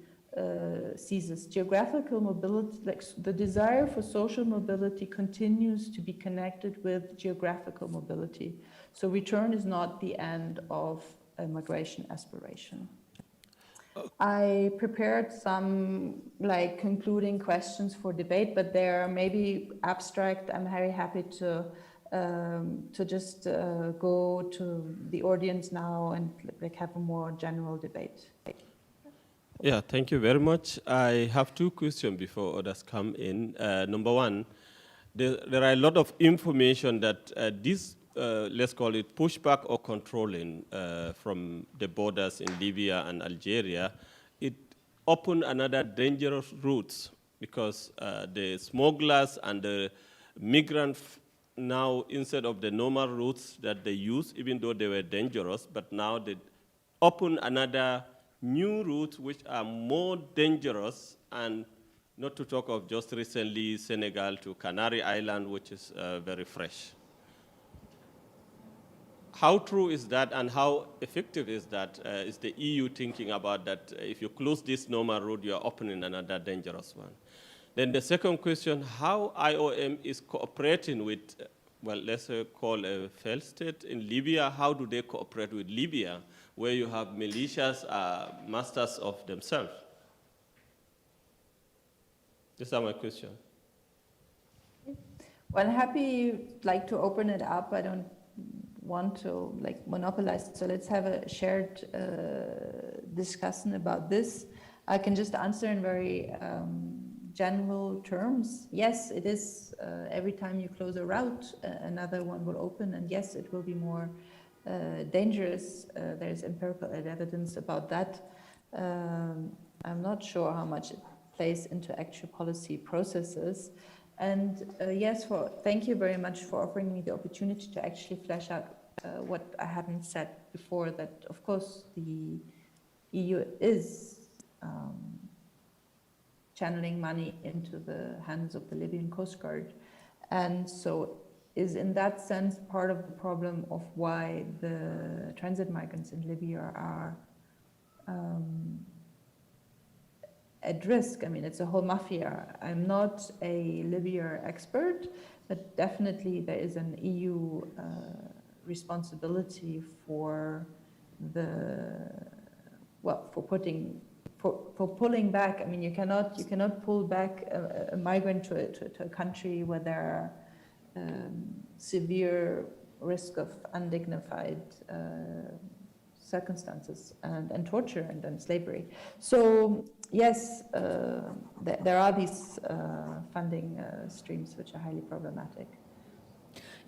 ceases. Geographical mobility, like the desire for social mobility, continues to be connected with geographical mobility. So return is not the end of a migration aspiration. I prepared some like concluding questions for debate, but they're maybe abstract. I'm very happy to to just go to the audience now and like have a more general debate. Yeah, thank you very much. I have two questions before others come in. Number one, there are a lot of information that this, let's call it pushback or controlling from the borders in Libya and Algeria, it opened another dangerous routes because the smugglers and the migrants now, instead of the normal routes that they use, even though they were dangerous, but now they open another new routes which are more dangerous, and not to talk of just recently Senegal to Canary Island, which is very fresh. How true is that, and how effective is that? Is the EU thinking about that? If you close this normal route, you are opening another dangerous one. Then the second question, how IOM is cooperating with, well, let's call a failed state in Libya. How do they cooperate with Libya, where you have militias, masters of themselves? These are my questions. Well, I'm happy like to open it up. I don't want to like monopolize, so let's have a shared discussion about this. I can just answer in very general terms. Yes, it is every time you close a route, another one will open, and yes, it will be more dangerous. There's empirical evidence about that. I'm not sure how much it plays into actual policy processes. And yes, thank you very much for offering me the opportunity to actually flesh out what I hadn't said before, that of course the EU is channeling money into the hands of the Libyan Coast Guard, and so is in that sense part of the problem of why the transit migrants in Libya are at risk. I mean, it's a whole mafia. I'm not a Libya expert, but definitely there is an EU responsibility for the, well, for pulling back. I mean, you cannot pull back a migrant to a country where there are severe risk of undignified circumstances and torture and slavery. So yes, there are these funding streams which are highly problematic.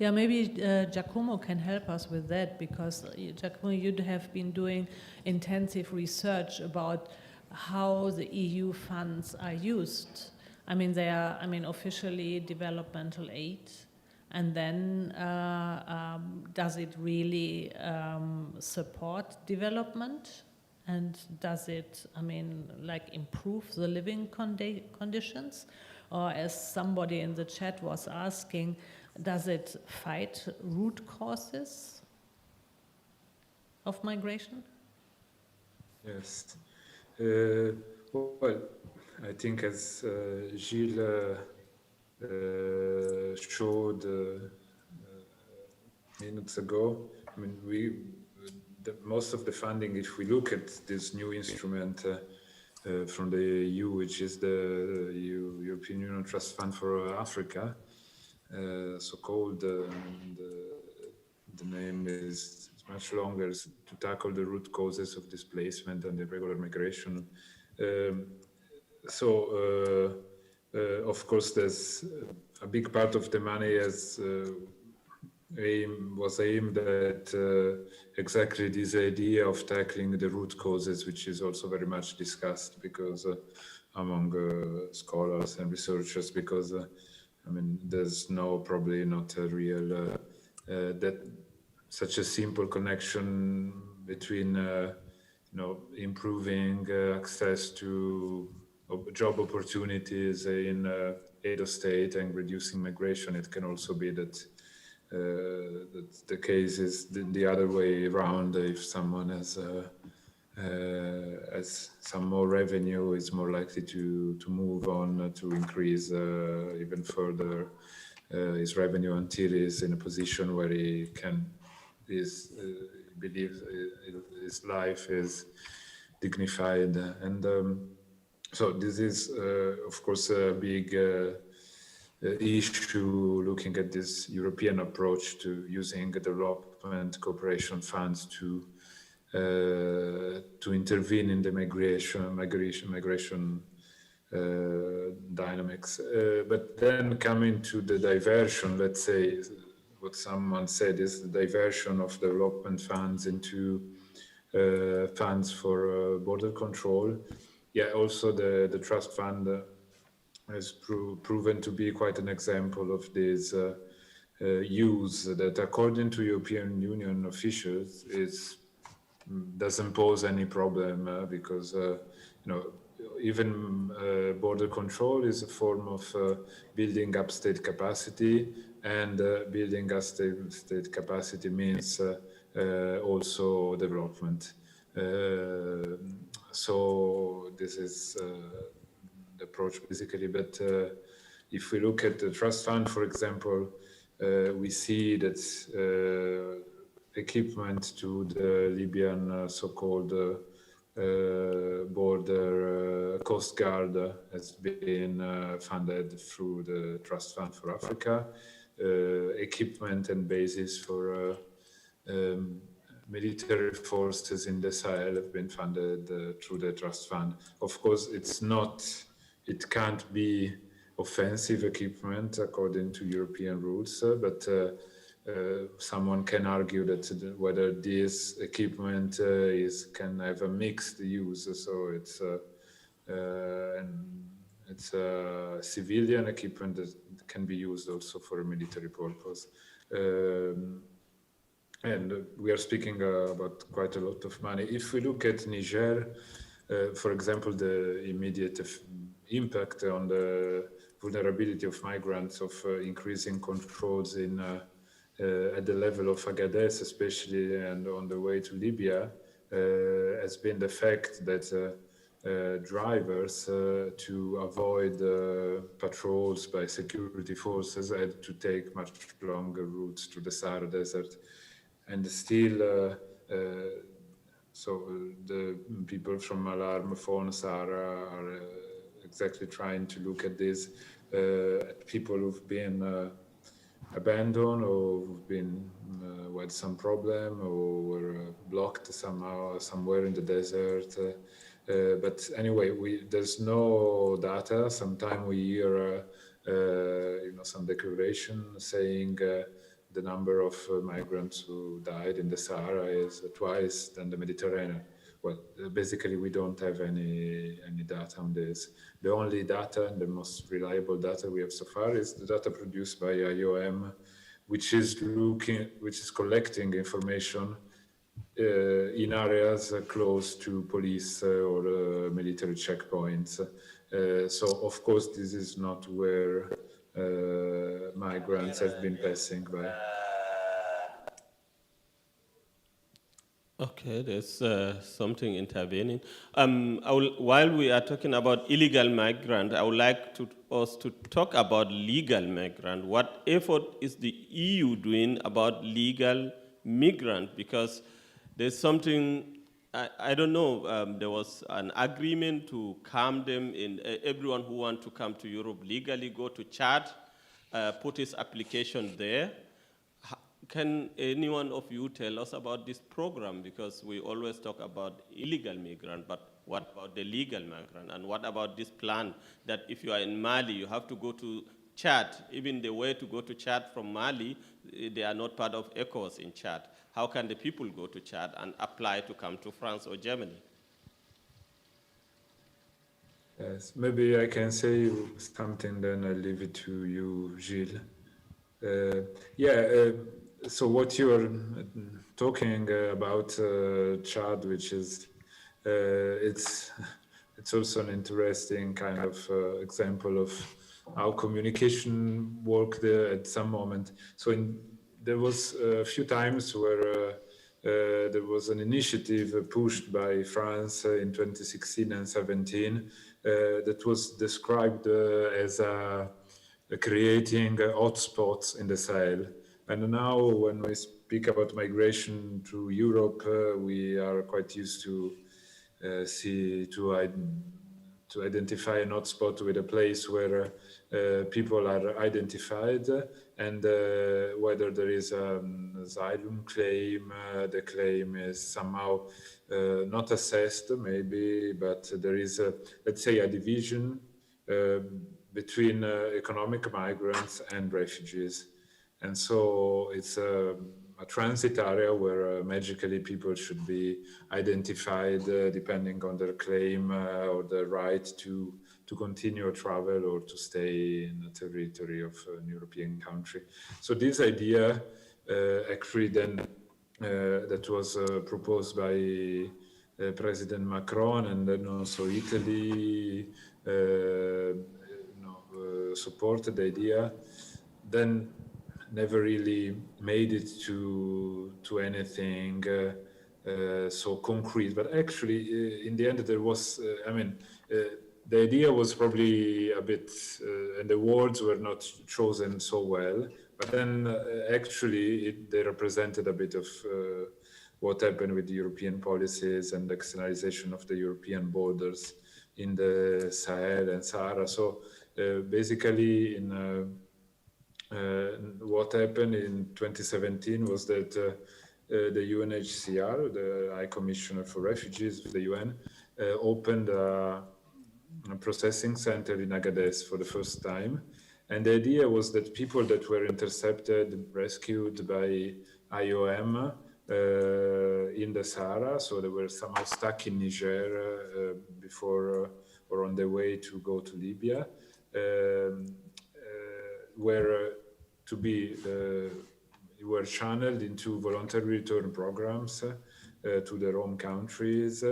Yeah, maybe Giacomo can help us with that, because Giacomo, you'd have been doing intensive research about how the EU funds are used. I mean, they are, officially developmental aid, and then does it really support development? And does it, improve the living conditions? Or as somebody in the chat was asking, does it fight root causes of migration? Yes. Well, I think as Gilles showed minutes ago, I mean, most of the funding, if we look at this new instrument from the EU, which is the European Union Trust Fund for Africa, so-called, the name is much longer, to tackle the root causes of displacement and irregular migration. Of course, there's a big part of the money was aimed at exactly this idea of tackling the root causes, which is also very much discussed because among scholars and researchers, because there's probably not a real that such a simple connection between improving access to job opportunities in Edo State and reducing migration. It can also be that the case is the other way around. If someone has some more revenue, is more likely to move on to increase even further his revenue until he's in a position where he can believes his life is dignified. And so this is of course a big issue, looking at this European approach to using development cooperation funds to intervene in the migration dynamics. But then coming to the diversion, let's say, what someone said is the diversion of development funds into funds for border control. Yeah, also the trust fund has proven to be quite an example of this use that, according to European Union officials, doesn't pose any problem because even border control is a form of building up state capacity, and building up state capacity means also development. So this is the approach basically. But if we look at the trust fund, for example, we see that equipment to the Libyan so-called border Coast Guard has been funded through the Trust Fund for Africa. Equipment and bases for military forces in the Sahel have been funded through the Trust Fund. Of course, it can't be offensive equipment according to European rules, but someone can argue that whether this equipment can have a mixed use, so it's a civilian equipment that can be used also for a military purpose. And we are speaking about quite a lot of money. If we look at Niger, for example, the immediate impact on the vulnerability of migrants of increasing controls in at the level of Agadez, especially, and on the way to Libya, has been the fact that drivers, to avoid patrols by security forces, had to take much longer routes to the Sahara Desert. And still, so the people from Alarm Phone Sahara are exactly trying to look at this, at people who've been abandoned, or who've been had some problem, or were blocked somehow somewhere in the desert. But anyway, there's no data. Sometimes we hear some declaration saying the number of migrants who died in the Sahara is twice than the Mediterranean. Well, basically, we don't have any data on this. The only data, and the most reliable data we have so far, is the data produced by IOM, which is collecting information in areas close to police or military checkpoints. So, of course, this is not where migrants have been passing by. Okay, there's something intervening. While we are talking about illegal migrant, I would like us to talk about legal migrant. What effort is the EU doing about legal migrant? Because there's something, I don't know, there was an agreement to calm them in, everyone who wants to come to Europe legally, go to Chad, put his application there. Can anyone of you tell us about this program? Because we always talk about illegal migrant, but what about the legal migrant? And what about this plan that if you are in Mali, you have to go to Chad? Even the way to go to Chad from Mali, they are not part of ECOWAS in Chad. How can the people go to Chad and apply to come to France or Germany? Yes, maybe I can say something, then I'll leave it to you, Gilles. So what you are talking about Chad, which is, it's also an interesting kind of example of how communication worked there at some moment. So there was a few times where there was an initiative pushed by France in 2016 and 17 that was described as creating hotspots in the Sahel. And now when we speak about migration to Europe, we are quite used to identify an hotspot with a place where people are identified, and whether there is an asylum claim, the claim is somehow not assessed maybe, but there is, let's say, a division between economic migrants and refugees. And so it's a transit area where magically people should be identified depending on their claim or the right to continue travel or to stay in the territory of an European country. So this idea actually then that was proposed by President Macron, and then also Italy supported the idea, then never really made it to anything so concrete. But actually, in the end, there was, the idea was probably a bit, and the words were not chosen so well, but then actually they represented a bit of what happened with the European policies and the externalization of the European borders in the Sahel and Sahara. So basically, what happened in 2017 was that the UNHCR, the High Commissioner for Refugees of the UN, opened a processing center in Agadez for the first time. And the idea was that people that were intercepted, rescued by IOM in the Sahara, so they were somehow stuck in Niger before or on their way to go to Libya, were channeled into voluntary return programs to their home countries.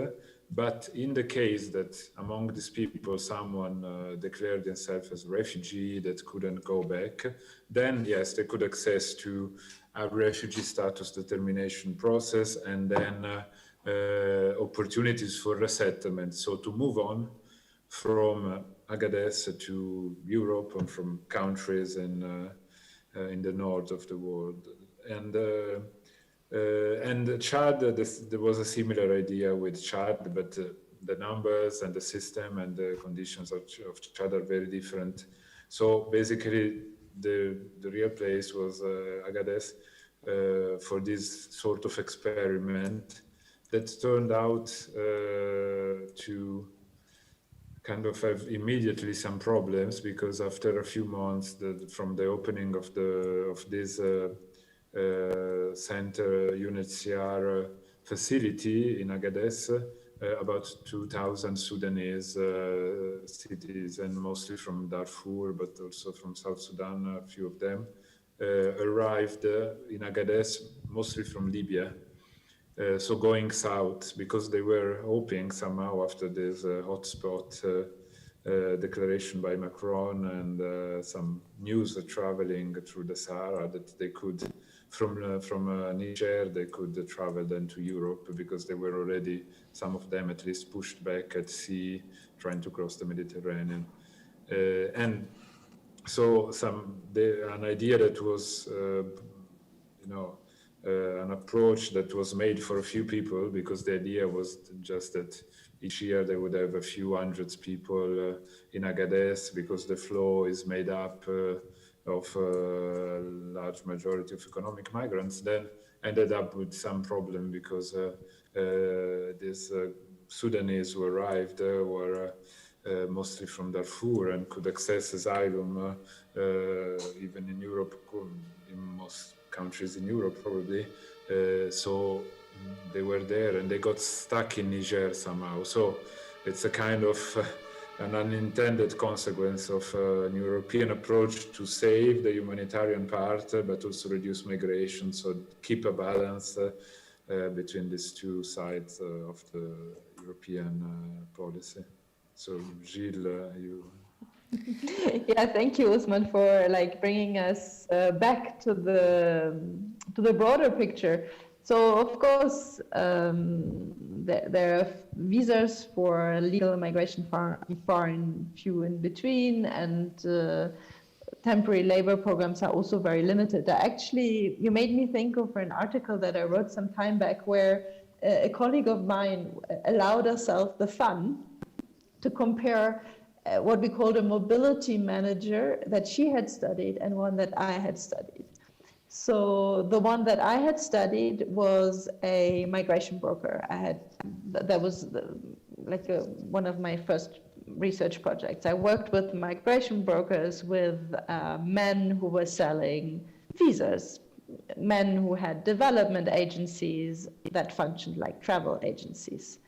But in the case that among these people someone declared himself as a refugee that couldn't go back, then yes, they could access to a refugee status determination process, and then opportunities for resettlement. So to move on from Agadez to Europe and from countries in the north of the world. And Chad, there was a similar idea with Chad, but the numbers and the system and the conditions of Chad are very different. So basically, the real place was Agadez for this sort of experiment that turned out to kind of have immediately some problems, because after a few months from the opening of this center UNHCR facility in Agadez, about 2,000 Sudanese citizens, mostly from Darfur, but also from South Sudan, a few of them, arrived in Agadez, mostly from Libya. So going south, because they were hoping somehow after this hotspot declaration by Macron and some news traveling through the Sahara, that they could, from Niger, they could travel then to Europe, because they were already, some of them at least, pushed back at sea, trying to cross the Mediterranean. And so an idea that was, an approach that was made for a few people, because the idea was just that each year they would have a few hundreds people in Agadez, because the flow is made up of a large majority of economic migrants, then ended up with some problem, because these Sudanese who arrived were mostly from Darfur and could access asylum even in Europe, in most countries in Europe probably. So they were there and they got stuck in Niger somehow. So it's a kind of an unintended consequence of an European approach to save the humanitarian part, but also reduce migration. So keep a balance between these two sides of the European policy. So Gilles, you... Yeah, thank you, Usman, for bringing us back to the broader picture. So, of course, there are visas for legal migration far and few in between, and temporary labor programs are also very limited. Actually, you made me think of an article that I wrote some time back, where a colleague of mine allowed herself the fun to compare what we called a mobility manager that she had studied and one that I had studied. So the one that I had studied was a migration broker. That was one of my first research projects. I worked with migration brokers with men who were selling visas, men who had development agencies that functioned like travel agencies.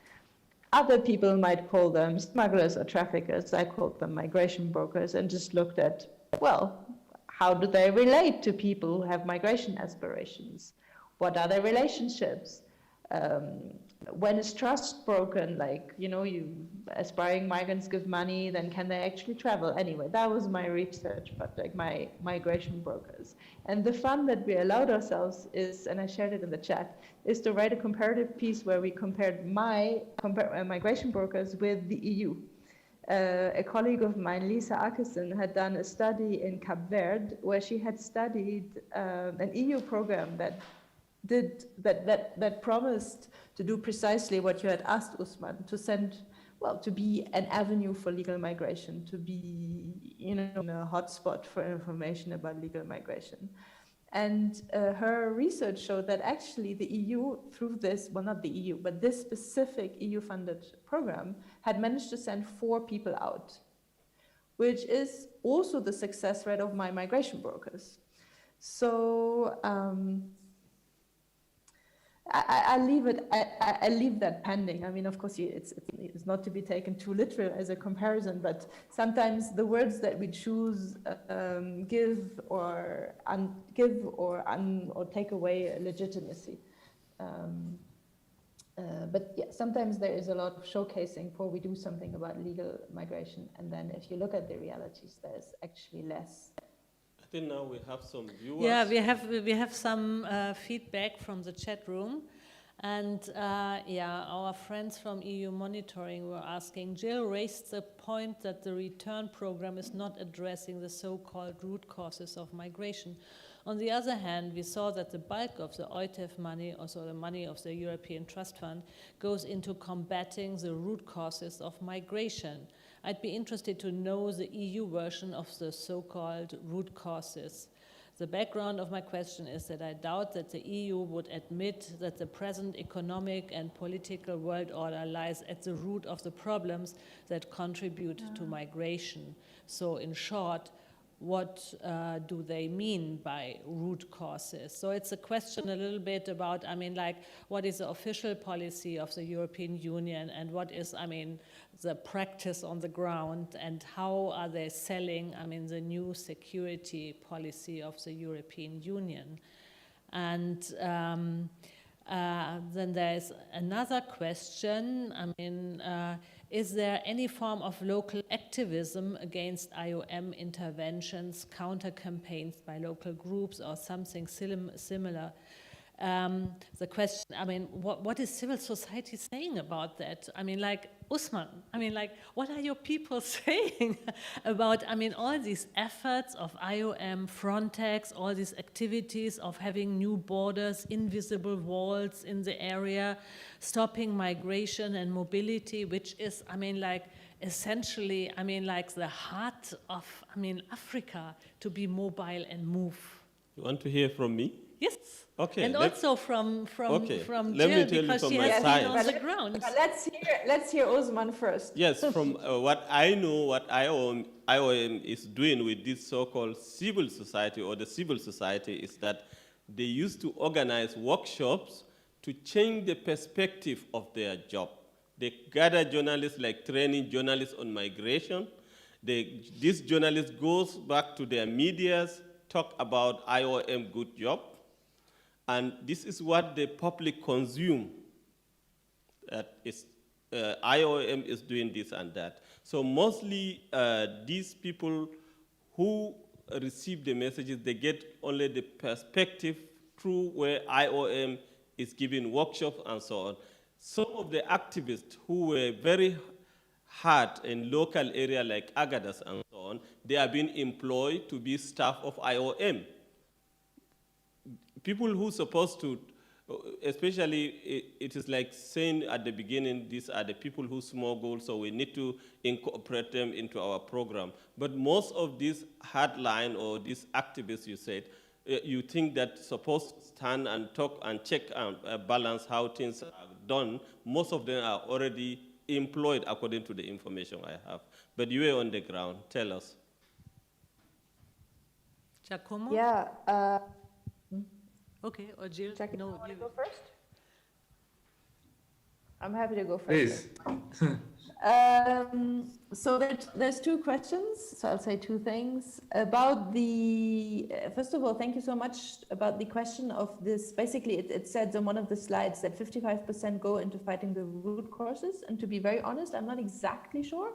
Other people might call them smugglers or traffickers. I called them migration brokers and just looked at, well, how do they relate to people who have migration aspirations? What are their relationships? When is trust broken? Like, aspiring migrants give money, then can they actually travel? Anyway, that was my research project, my migration brokers. And the fun that we allowed ourselves is, and I shared it in the chat, is to write a comparative piece where we compared migration brokers with the EU. A colleague of mine, Lisa Akison, had done a study in Cape Verde where she had studied an EU program that promised to do precisely what you had asked, Usman, to be an avenue for legal migration, to be a hotspot for information about legal migration. And her research showed that actually the EU, through this, well, not the EU, but this specific EU-funded program, had managed to send 4 people out, which is also the success rate of my migration brokers. So I leave that pending. I mean, of course, it's not to be taken too literal as a comparison, but sometimes the words that we choose give or take away legitimacy. But yeah, sometimes there is a lot of showcasing before we do something about legal migration, and then if you look at the realities, there's actually less. I think now we have some viewers. Yeah, we have some feedback from the chat room, and our friends from EU Monitoring were asking. Jill raised the point that the return program is not addressing the so-called root causes of migration. On the other hand, we saw that the bulk of the OITEF money, also the money of the European Trust Fund, goes into combating the root causes of migration. I'd be interested to know the EU version of the so-called root causes. The background of my question is that I doubt that the EU would admit that the present economic and political world order lies at the root of the problems that contribute to migration. So in short, what do they mean by root causes? So it's a question a little bit about, what is the official policy of the European Union, and what is, the practice on the ground, and how are they selling, the new security policy of the European Union? And then there's another question. Is there any form of local activism against IOM interventions, counter-campaigns by local groups, or something similar? The question, what is civil society saying about that? Usman, what are your people saying about, all these efforts of IOM, Frontex, all these activities of having new borders, invisible walls in the area, stopping migration and mobility, which is, essentially, the heart of, Africa, to be mobile and move. You want to hear from me? Yes. Okay. And also from Let me Jill, tell because you she from my has side. been on the ground. Let's hear Osman first. Yes, from what I know, what IOM is doing with this so-called civil society, or the civil society, is that they used to organize workshops to change the perspective of their job. They gather journalists, like training journalists on migration. These journalists goes back to their medias, talk about IOM good job, and this is what the public consume. That is, IOM is doing this and that. So mostly these people who receive the messages, they get only the perspective through where IOM is giving workshops and so on. Some of the activists who were very hard in local area like Agadas and so on, they are being employed to be staff of IOM. People who are supposed to especially it is like saying at the beginning, these are the people who smuggle, so we need to incorporate them into our program. But most of these hardline or these activists, you said, you think that supposed to stand and talk and check and balance how things are done, most of them are already employed according to the information I have. But you are on the ground, tell us. Giacomo? Yeah. Okay, or Jill? Jackie, No, you want to you. go first? I'm happy to go first. Please. So there's two questions, so I'll say two things. About the, first of all, thank you so much about the question of this. Basically, it said on one of the slides that 55% go into fighting the root causes. And to be very honest, I'm not exactly sure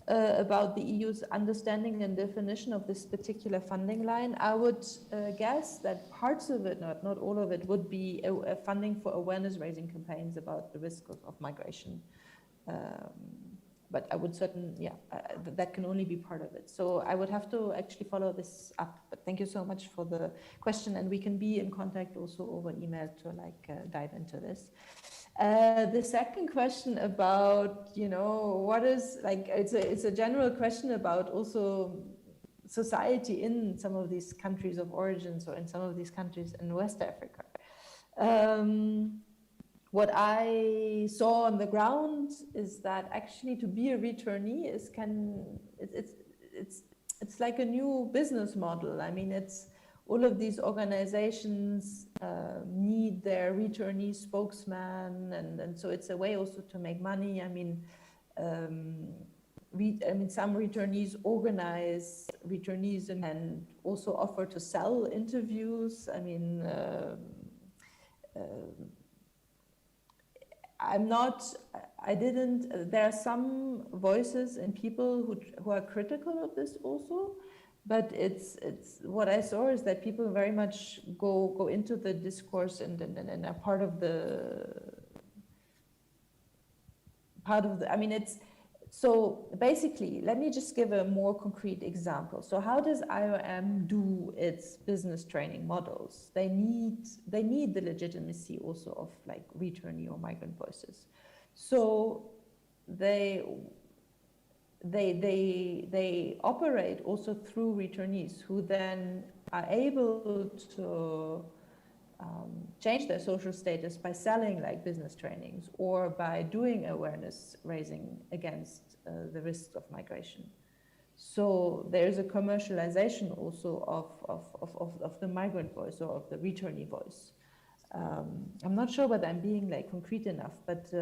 about the EU's understanding and definition of this particular funding line. I would guess that parts of it, not all of it, would be a funding for awareness raising campaigns about the risk of migration. But I would that can only be part of it. So I would have to actually follow this up. But thank you so much for the question, and we can be in contact also over email to dive into this. The second question about, what is it's a general question about also society in some of these countries of origins or in some of these countries in West Africa. What I saw on the ground is that actually to be a returnee it's like a new business model. I mean, it's all of these organizations need their returnee spokesman, and so it's a way also to make money. I mean, some returnees organize returnees and also offer to sell interviews. I mean, there are some voices and people who are critical of this also. But it's what I saw is that people very much go into the discourse and are part of the. I mean, it's so basically. Let me just give a more concrete example. So how does IOM do its business training models? They need the legitimacy also of returnee or migrant voices. So they operate also through returnees who then are able to change their social status by selling business trainings or by doing awareness raising against the risks of migration. So there's a commercialization also of the migrant voice or of the returnee voice. I'm not sure whether I'm being concrete enough, but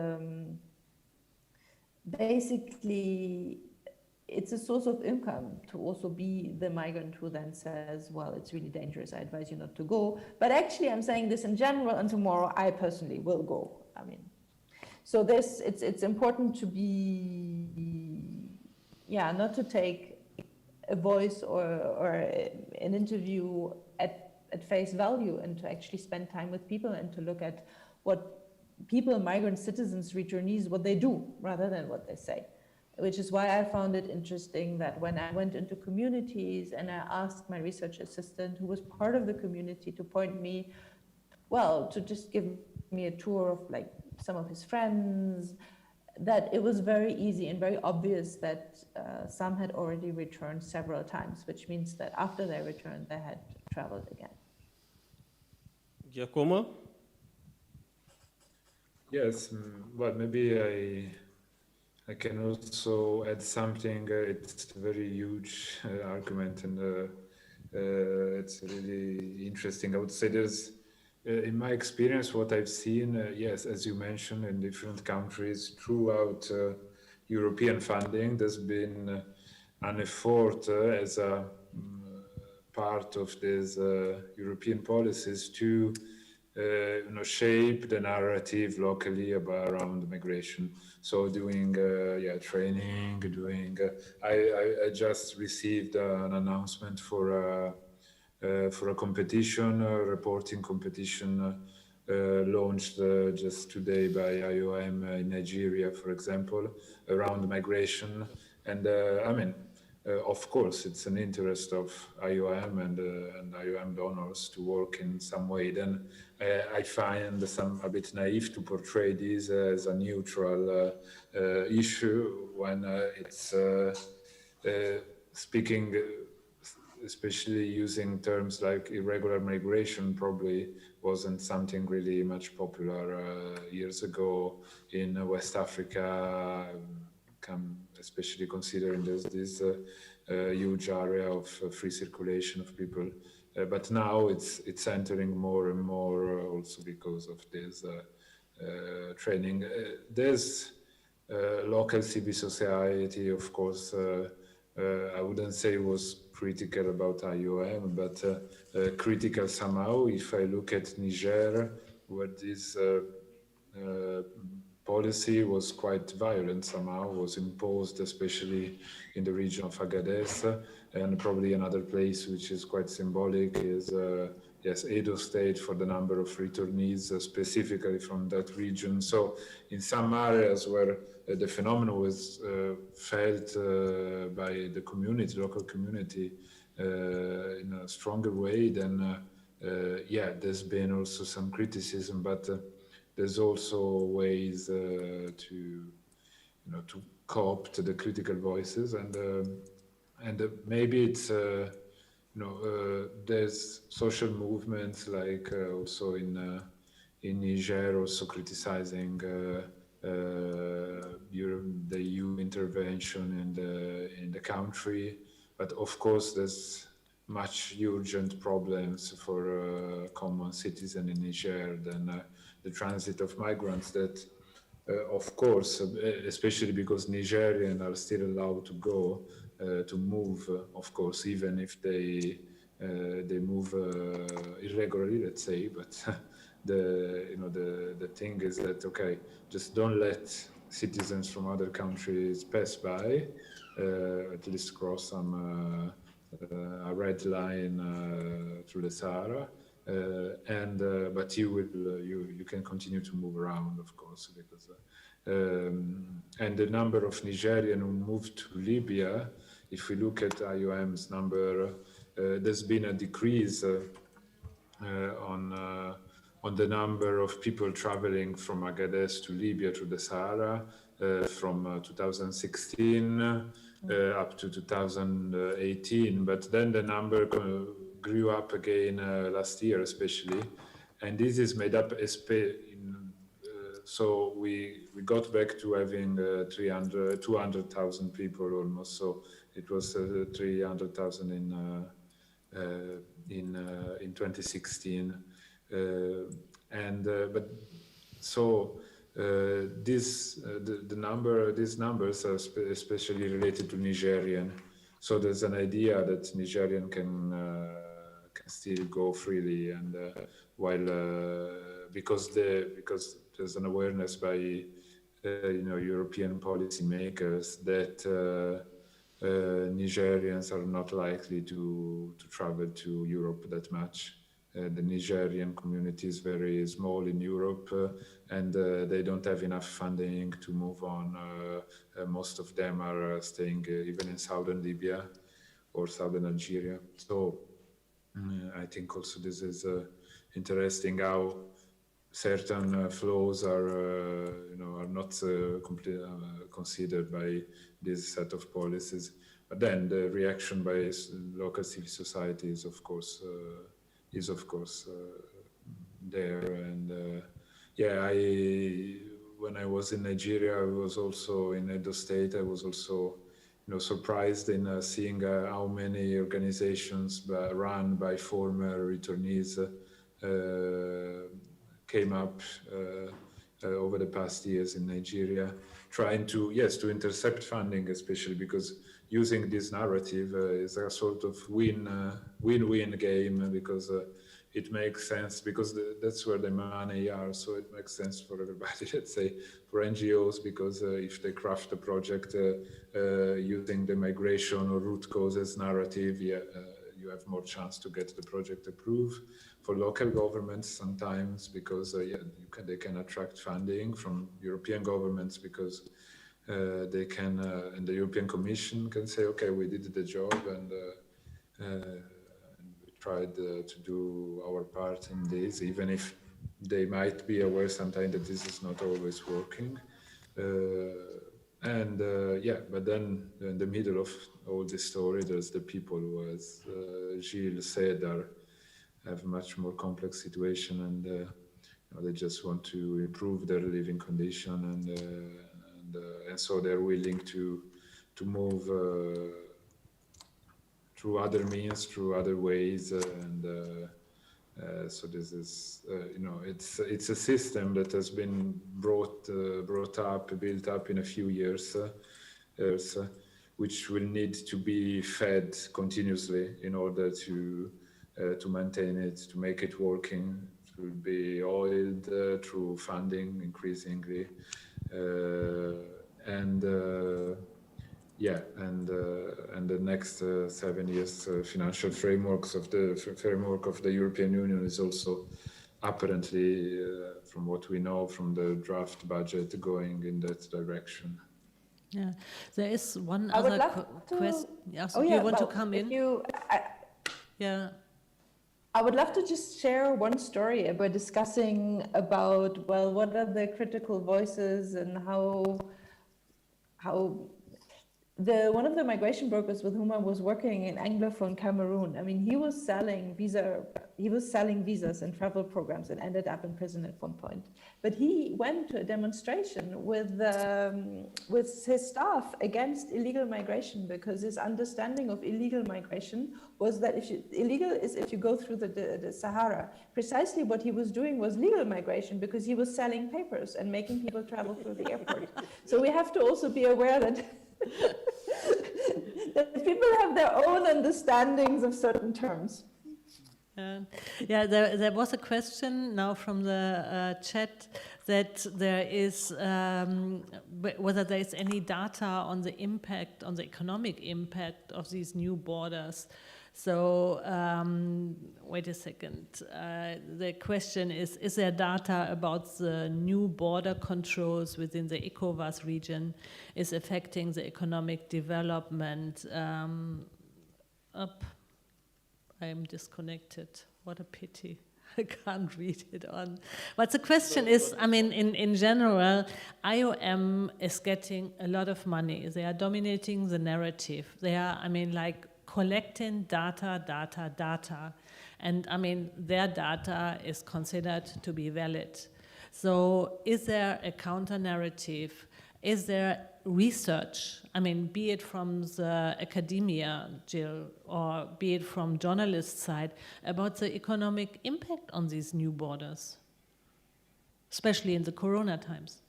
basically it's a source of income to also be the migrant who then says, well, it's really dangerous, I advise you not to go. But actually I'm saying this in general, and tomorrow I personally will go. I mean, so it's important to be, not to take a voice or an interview at face value, and to actually spend time with people and to look at what people, migrant citizens, returnees, what they do rather than what they say. Which is why I found it interesting that when I went into communities and I asked my research assistant, who was part of the community, to point me, to just give me a tour of some of his friends, that it was very easy and very obvious that some had already returned several times, which means that after they returned, they had traveled again. Giacomo? Yes, well, maybe I can also add something. It's a very huge argument, and it's really interesting. I would say there's, in my experience, what I've seen, yes, as you mentioned, in different countries throughout European funding, there's been an effort as a part of these European policies to shape the narrative locally around migration. So doing training, I just received an announcement for a competition, a reporting competition launched just today by IOM in Nigeria, for example, around migration. And of course, it's an interest of IOM and IOM donors to work in some way. Then I find a bit naive to portray this as a neutral issue when it's speaking, especially using terms like irregular migration, probably wasn't something really much popular years ago in West Africa, especially considering there's this huge area of free circulation of people. But now it's entering more and more also because of this training. There's local civil society, of course. I wouldn't say it was critical about IOM, but critical somehow. If I look at Niger, where this policy was quite violent somehow, was imposed especially in the region of Agadez, and probably another place which is quite symbolic is yes, Edo State, for the number of returnees specifically from that region. So in some areas where the phenomenon was felt by the community, local community, in a stronger way, then yeah, there's been also some criticism, but there's also ways to cope to the critical voices, and maybe it's there's social movements like also in Niger, also criticizing the EU intervention in the country, but of course there's much urgent problems for common citizen in Niger than the transit of migrants that of course, especially because Nigerians are still allowed to go to move, of course, even if they move irregularly, let's say. But the thing is that okay, just don't let citizens from other countries pass by, at least cross some a red line through the Sahara. But you can continue to move around, of course, because and the number of Nigerians who moved to Libya, if we look at IOM's number, there's been a decrease on the number of people traveling from Agadez to Libya through the Sahara from 2016 up to 2018, but then the number grew up again last year, especially, and this is made up. So we got back to having 200,000 people almost. So it was 300,000 in 2016, but so these numbers are especially related to Nigerian. So there's an idea that Nigerian can still go freely, and while because there's an awareness by European policymakers that Nigerians are not likely to travel to Europe that much. The Nigerian community is very small in Europe, and they don't have enough funding to move on. Most of them are staying even in southern Libya or southern Algeria. So I think also this is interesting how certain flows are not completely considered by this set of policies. But then the reaction by local civil society is of course there. And yeah, when I was in Nigeria, I was also in Edo State. I was also surprised in seeing how many organizations run by former returnees came up over the past years in Nigeria, trying to intercept funding, especially because using this narrative is a sort of win-win game, because it makes sense, because that's where the money are, so it makes sense for everybody, let's say, for NGOs, because if they craft a project using the migration or root causes narrative, you have more chance to get the project approved. For local governments sometimes, because they can attract funding from European governments, because they can, and the European Commission can say, okay, we did the job, and we tried to do our part in this, even if they might be aware sometimes that this is not always working. Yeah, but then in the middle of all this story, there's the people who, as Gilles said, have a much more complex situation, and they just want to improve their living condition, and so they're willing to move through other means, through other ways, so this is, it's a system that has been built up in a few years, which will need to be fed continuously in order to maintain it, to make it working. It will be oiled through funding increasingly, and the next 7 years financial framework of the European Union is also apparently, from what we know from the draft budget, going in that direction. Yeah, there is one other question. Yes, you want to come in? Yeah. I would love to just share one story about discussing about, well, what are the critical voices and how one of the migration brokers with whom I was working in Anglophone Cameroon, I mean, he was selling visas and travel programs and ended up in prison at one point. But he went to a demonstration with his staff against illegal migration, because his understanding of illegal migration was that illegal is if you go through the Sahara. Precisely what he was doing was legal migration, because he was selling papers and making people travel through the airport. So we have to also be aware that that people have their own understandings of certain terms. Yeah, there was a question now from the chat that there is whether there is any data on the impact, on the economic impact of these new borders. So wait a second. The question is there data about the new border controls within the ECOWAS region is affecting the economic development? I'm disconnected. What a pity. I can't read it on. But the question is, I mean, in general, IOM is getting a lot of money. They are dominating the narrative. They are, I mean, like collecting data. And I mean, their data is considered to be valid. So is there a counter narrative? Is there research, I mean, be it from the academia, Jill, or be it from journalist side, about the economic impact on these new borders, especially in the corona times?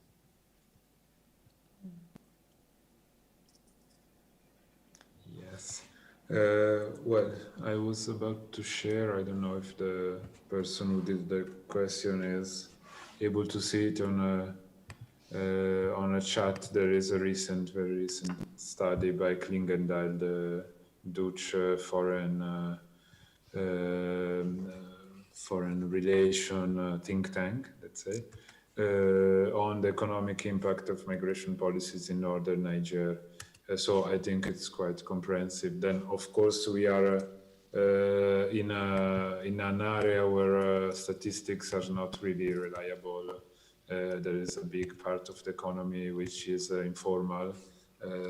Yes. Well, I was about to share, I don't know if the person who did the question is able to see it on a chat. There is a very recent study by Klingendahl, the Dutch foreign relation think tank, let's say, on the economic impact of migration policies in northern Niger. So I think it's quite comprehensive. Then, of course, we are in an area where statistics are not really reliable. There is a big part of the economy which is informal,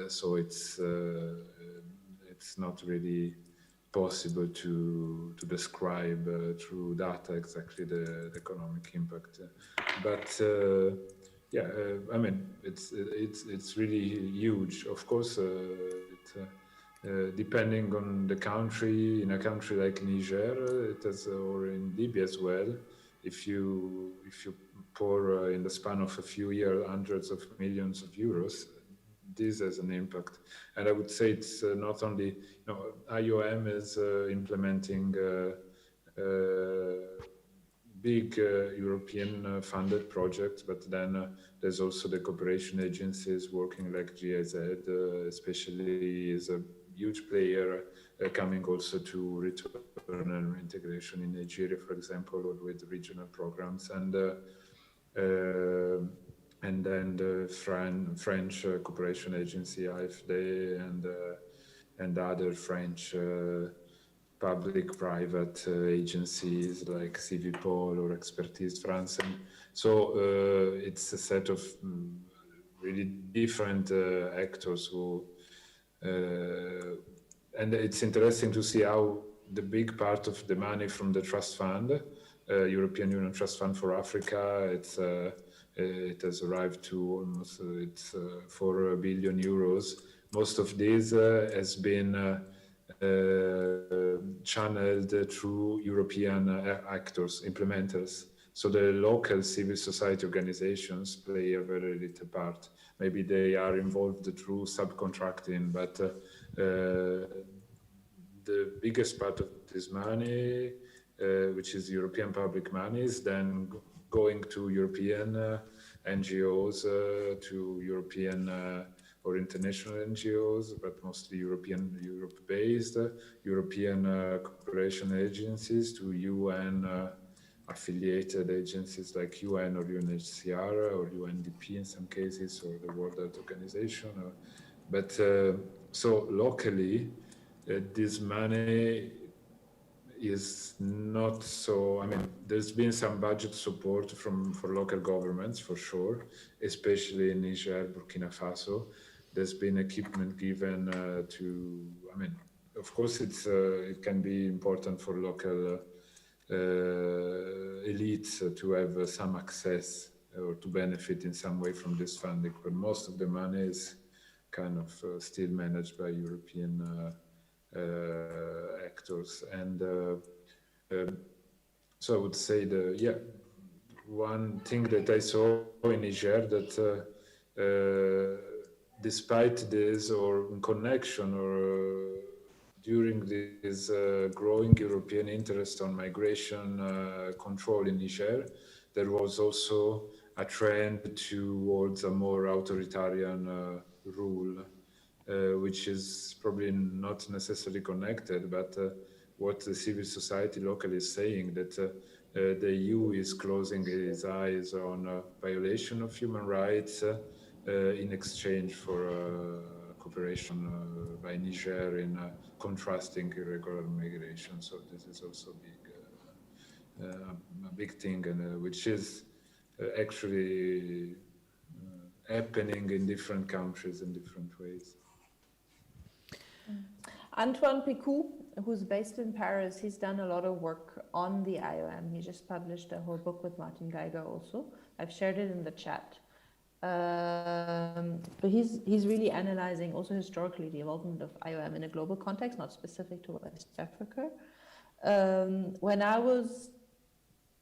so it's not really possible to describe through data exactly the economic impact. But yeah, I mean, it's really huge. Of course, depending on the country, in a country like Niger, it has, or in Libya as well, if you pour in the span of a few years hundreds of millions of euros, this has an impact. And I would say it's not only, IOM is implementing big European funded projects, but then there's also the cooperation agencies working like GIZ, especially is a huge player coming also to return and integration in Nigeria, for example, or with regional programs. and then the French cooperation agency AFD and other French public-private agencies like Civipol or Expertise France. And so it's a set of really different actors who, and it's interesting to see how the big part of the money from the trust fund, European Union Trust Fund for Africa, it has arrived to almost 4 billion euros. Most of this has been channeled through European actors, implementers. So the local civil society organizations play a very little part. Maybe they are involved through subcontracting, but the biggest part of this money, which is European public money, is then going to European NGOs, to European or international NGOs, but mostly Europe-based, European cooperation agencies, to UN affiliated agencies like UN or UNHCR or UNDP in some cases, or the World Health Organization. But so locally, this money is not so, I mean, there's been some budget support for local governments for sure, especially in Niger, Burkina Faso. There's been equipment given to, I mean, of course it can be important for local elites to have some access or to benefit in some way from this funding, but most of the money is kind of still managed by European actors. And so I would say one thing that I saw in Niger that despite this, or in connection, or during this growing European interest on migration control in Niger, there was also a trend towards a more authoritarian rule, which is probably not necessarily connected, but what the civil society locally is saying, that the EU is closing its eyes on violation of human rights in exchange for cooperation by Niger in contrasting irregular migration. So this is also a big thing, and which is actually happening in different countries in different ways. Antoine Picou, who's based in Paris, he's done a lot of work on the IOM. He just published a whole book with Martin Geiger also. I've shared it in the chat. But he's really analyzing also historically the involvement of IOM in a global context, not specific to West Africa. When I was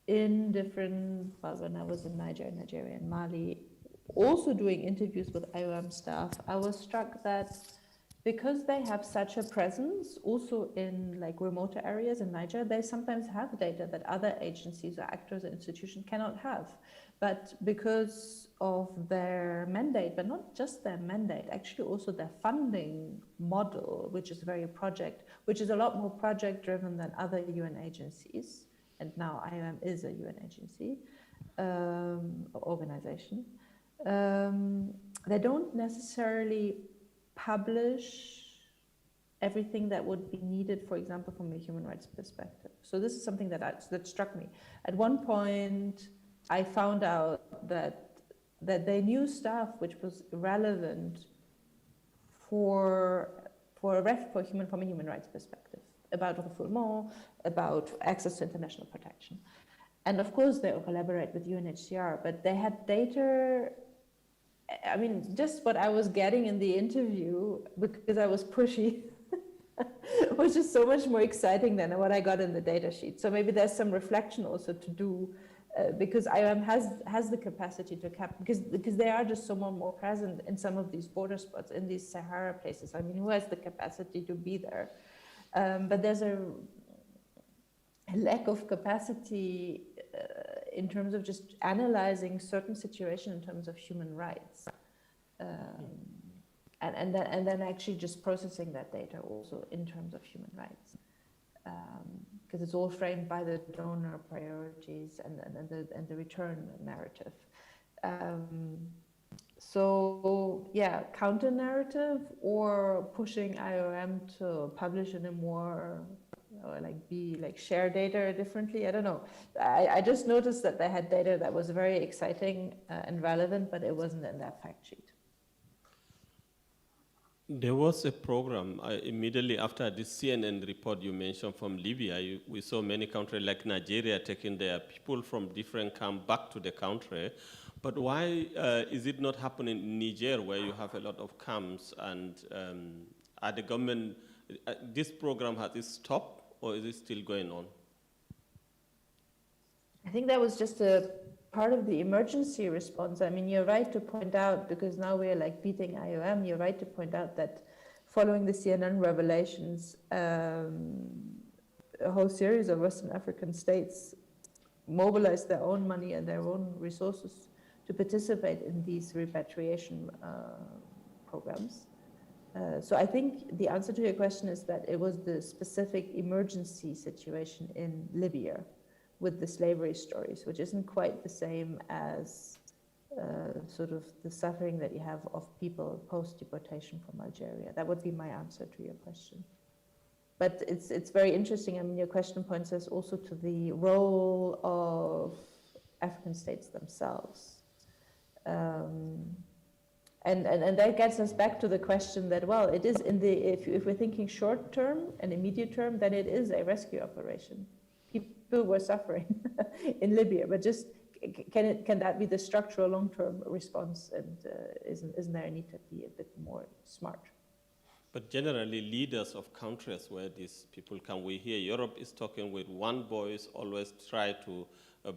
in Nigeria and Mali, also doing interviews with IOM staff, I was struck that because they have such a presence also in like remote areas in Niger, they sometimes have data that other agencies or actors or institutions cannot have. But because of their mandate, but not just their mandate, actually also their funding model, which is which is a lot more project driven than other UN agencies. And now IOM is a UN agency, organization. They don't necessarily publish everything that would be needed, for example, from a human rights perspective. So this is something that struck me. At one point, I found out that they knew stuff which was relevant from a human rights perspective, about refoulement, about access to international protection. And of course, they collaborate with UNHCR, but they had data. I mean, just what I was getting in the interview, because I was pushy, was just so much more exciting than what I got in the data sheet. So maybe there's some reflection also to do, because IOM has the capacity to because they are just so much more present in some of these border spots, in these Sahara places. I mean, who has the capacity to be there? But there's a lack of capacity in terms of just analyzing certain situations in terms of human rights, and then actually just processing that data also in terms of human rights, because it's all framed by the donor priorities and the return narrative. So yeah, counter narrative or pushing IOM to publish in a more share data differently. I don't know. I just noticed that they had data that was very exciting and relevant, but it wasn't in that fact sheet. There was a program immediately after this CNN report you mentioned from Libya. We saw many countries like Nigeria taking their people from different camps back to the country. But why is it not happening in Niger, where you have a lot of camps? And at the government, this program, has it stopped, or is it still going on? I think that was just a part of the emergency response. I mean, you're right to point out, because now we're like beating IOM, you're right to point out that following the CNN revelations, a whole series of Western African states mobilized their own money and their own resources to participate in these repatriation programs. So I think the answer to your question is that it was the specific emergency situation in Libya with the slavery stories, which isn't quite the same as sort of the suffering that you have of people post-deportation from Algeria. That would be my answer to your question. But it's very interesting. I mean, your question points us also to the role of African states themselves. And that gets us back to the question that, well, it is if we're thinking short term and immediate term, then it is a rescue operation. People were suffering in Libya, but just can that be the structural long-term response? And isn't there a need to be a bit more smart? But generally, leaders of countries where these people come, we hear Europe is talking with one voice, always try to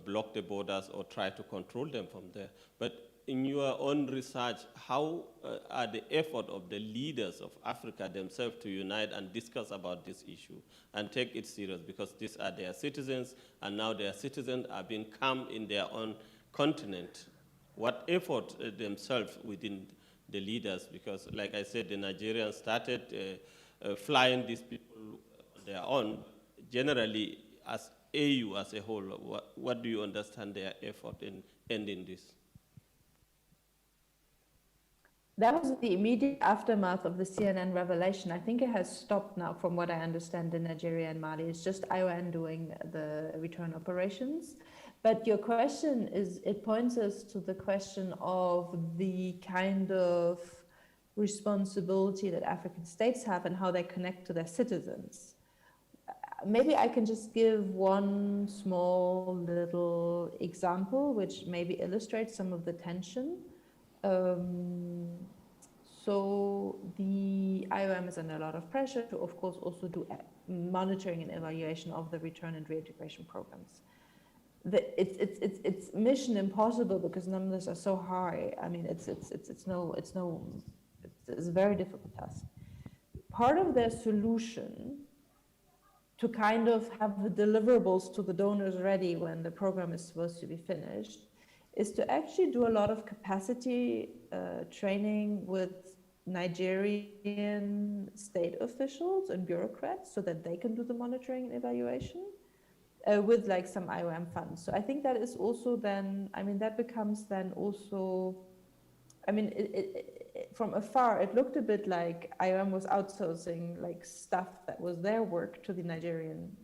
block the borders or try to control them from there. But in your own research, how are the effort of the leaders of Africa themselves to unite and discuss about this issue and take it serious? Because these are their citizens, and now their citizens are being calm in their own continent. What effort themselves within the leaders? Because like I said, the Nigerians started flying these people on their own. Generally, as AU as a whole, what do you understand their effort in ending this? That was the immediate aftermath of the CNN revelation. I think it has stopped now, from what I understand, in Nigeria and Mali. It's just ION doing the return operations. But your question it points us to the question of the kind of responsibility that African states have and how they connect to their citizens. Maybe I can just give one small little example, which maybe illustrates some of the tension. So the IOM is under a lot of pressure to, of course, also do monitoring and evaluation of the return and reintegration programs. It's mission impossible because numbers are so high. I mean, it's a very difficult task. Part of their solution to kind of have the deliverables to the donors ready when the program is supposed to be finished is to actually do a lot of capacity training with Nigerian state officials and bureaucrats so that they can do the monitoring and evaluation with like some IOM funds. So I think that is also then, I mean, that becomes then also, I mean, from afar, it looked a bit like IOM was outsourcing like stuff that was their work to the Nigerian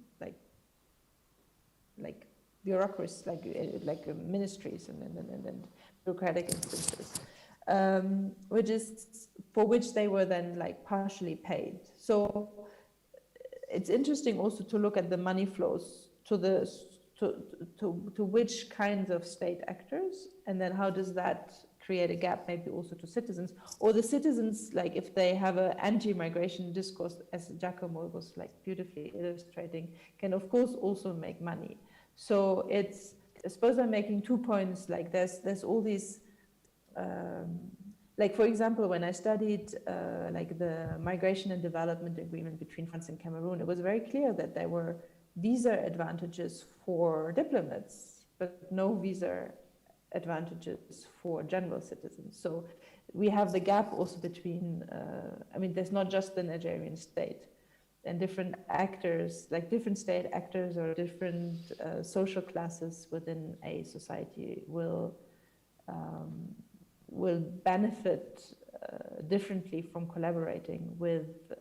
like bureaucracies, like ministries and bureaucratic instances, for which they were then like partially paid. So it's interesting also to look at the money flows to which kinds of state actors, and then how does that create a gap maybe also to citizens, or the citizens, like if they have an anti-migration discourse, as Giacomo was like beautifully illustrating, can of course also make money. So it's, I suppose I'm making 2 points, like there's all these, like for example, when I studied like the migration and development agreement between France and Cameroon, it was very clear that there were visa advantages for diplomats, but no visa advantages for general citizens. So we have the gap also between, I mean, there's not just the Nigerian state, and different actors, like different state actors or different social classes within a society will will benefit differently from collaborating with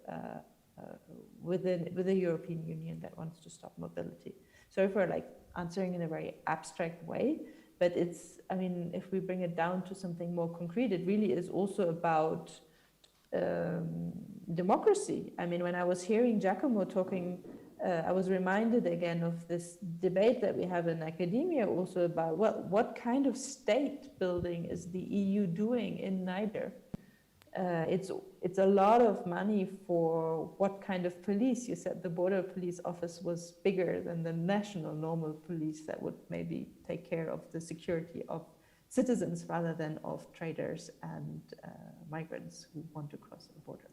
the European Union that wants to stop mobility. Sorry for like answering in a very abstract way, but it's, I mean, if we bring it down to something more concrete, it really is also about democracy. I mean, when I was hearing Giacomo talking, I was reminded again of this debate that we have in academia also about, well, what kind of state building is the EU doing in Niger? It's a lot of money for what kind of police? You said the border police office was bigger than the national normal police that would maybe take care of the security of citizens rather than of traders and migrants who want to cross the border.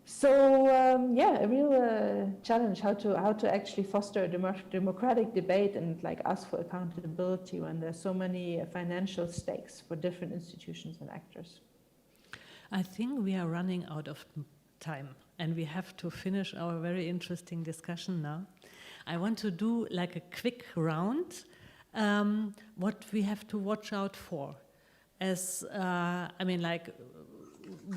So yeah, a real challenge how to actually foster a democratic debate and like ask for accountability when there's so many financial stakes for different institutions and actors. I think we are running out of time and we have to finish our very interesting discussion now. I want to do like a quick round, what we have to watch out for. As, I mean, like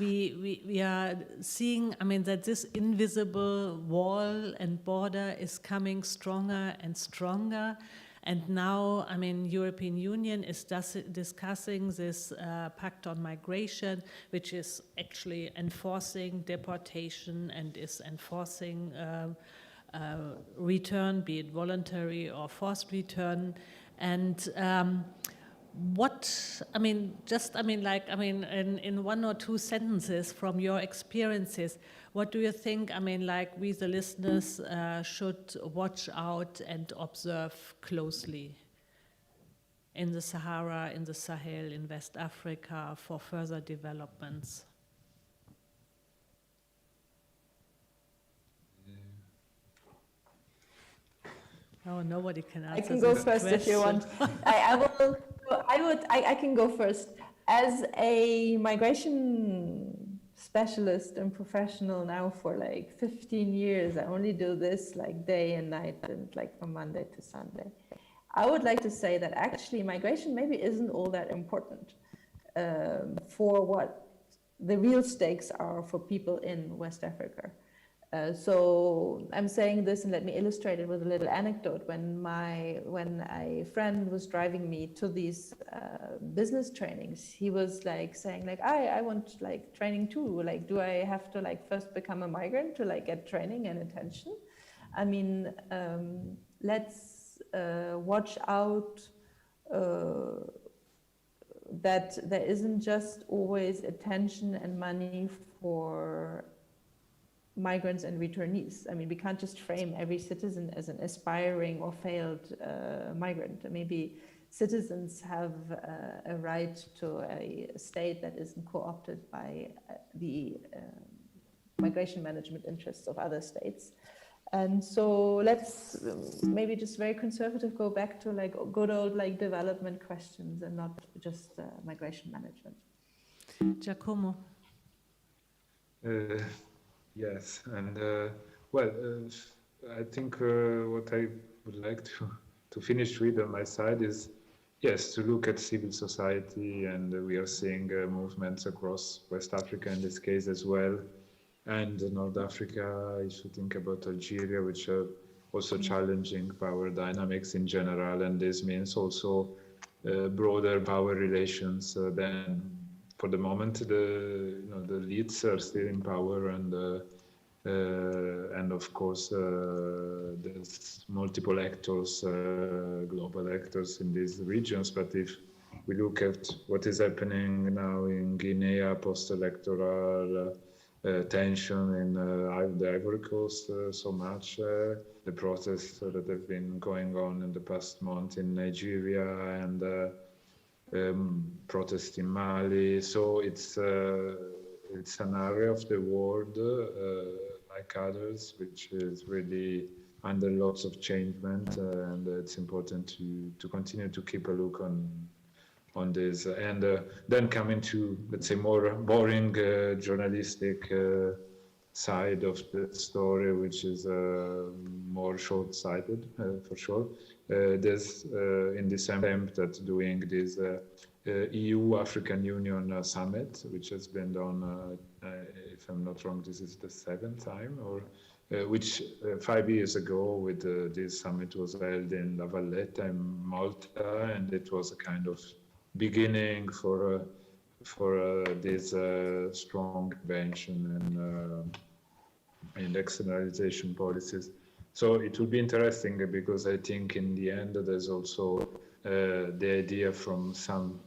we are seeing, I mean, that this invisible wall and border is coming stronger and stronger. And now, I mean, European Union is discussing this pact on migration, which is actually enforcing deportation and is enforcing return, be it voluntary or forced return. And what, I mean, just, I mean, like, I mean, in one or two sentences from your experiences, what do you think, I mean, like we the listeners should watch out and observe closely in the Sahara, in the Sahel, in West Africa for further developments? Oh, nobody can answer. I can go first question. if you want. I can go first. As a migration specialist and professional now for like 15 years, I only do this like day and night and like from Monday to Sunday. I would like to say that actually migration maybe isn't all that important for what the real stakes are for people in West Africa. So I'm saying this, and let me illustrate it with a little anecdote. When a friend was driving me to these business trainings, he was like saying like, I want like training too. Like, do I have to like first become a migrant to like get training and attention? I mean, let's watch out that there isn't just always attention and money for migrants and returnees. I mean, we can't just frame every citizen as an aspiring or failed migrant. Maybe citizens have a right to a state that isn't co-opted by the migration management interests of other states. And so let's maybe just very conservative go back to like good old like development questions and not just migration management. Giacomo. Yes, and I think what I would like to finish with on my side is, yes, to look at civil society, and we are seeing movements across West Africa in this case as well, and North Africa, if you think about Algeria, which are also challenging power dynamics in general, and this means also broader power relations than. For the moment, the leads are still in power, and of course there's multiple actors, global actors in these regions. But if we look at what is happening now in Guinea, post-electoral tension in the Ivory Coast, so much the protests that have been going on in the past month in Nigeria, and protest in Mali. So it's an area of the world, like others, which is really under lots of changement, and it's important to continue to keep a look on this. And then coming to, let's say, more boring journalistic side of the story, which is more short-sighted for sure. There's in this attempt at doing these EU-African Union summit, which has been done, if I'm not wrong, this is the 7th time, or which 5 years ago with this summit was held in La Valletta in Malta, and it was a kind of beginning for this strong intervention and externalization policies. So it will be interesting because I think in the end there's also the idea from some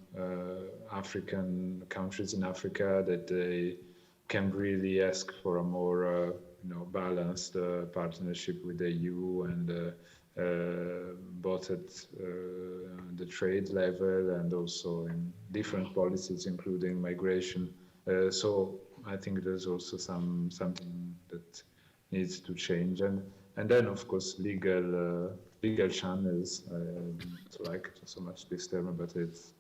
African countries in Africa that they can really ask for a more balanced partnership with the EU, and both at the trade level and also in different policies, including migration. So I think there's also something that needs to change, and then of course legal channels. I don't like so much this term, but it's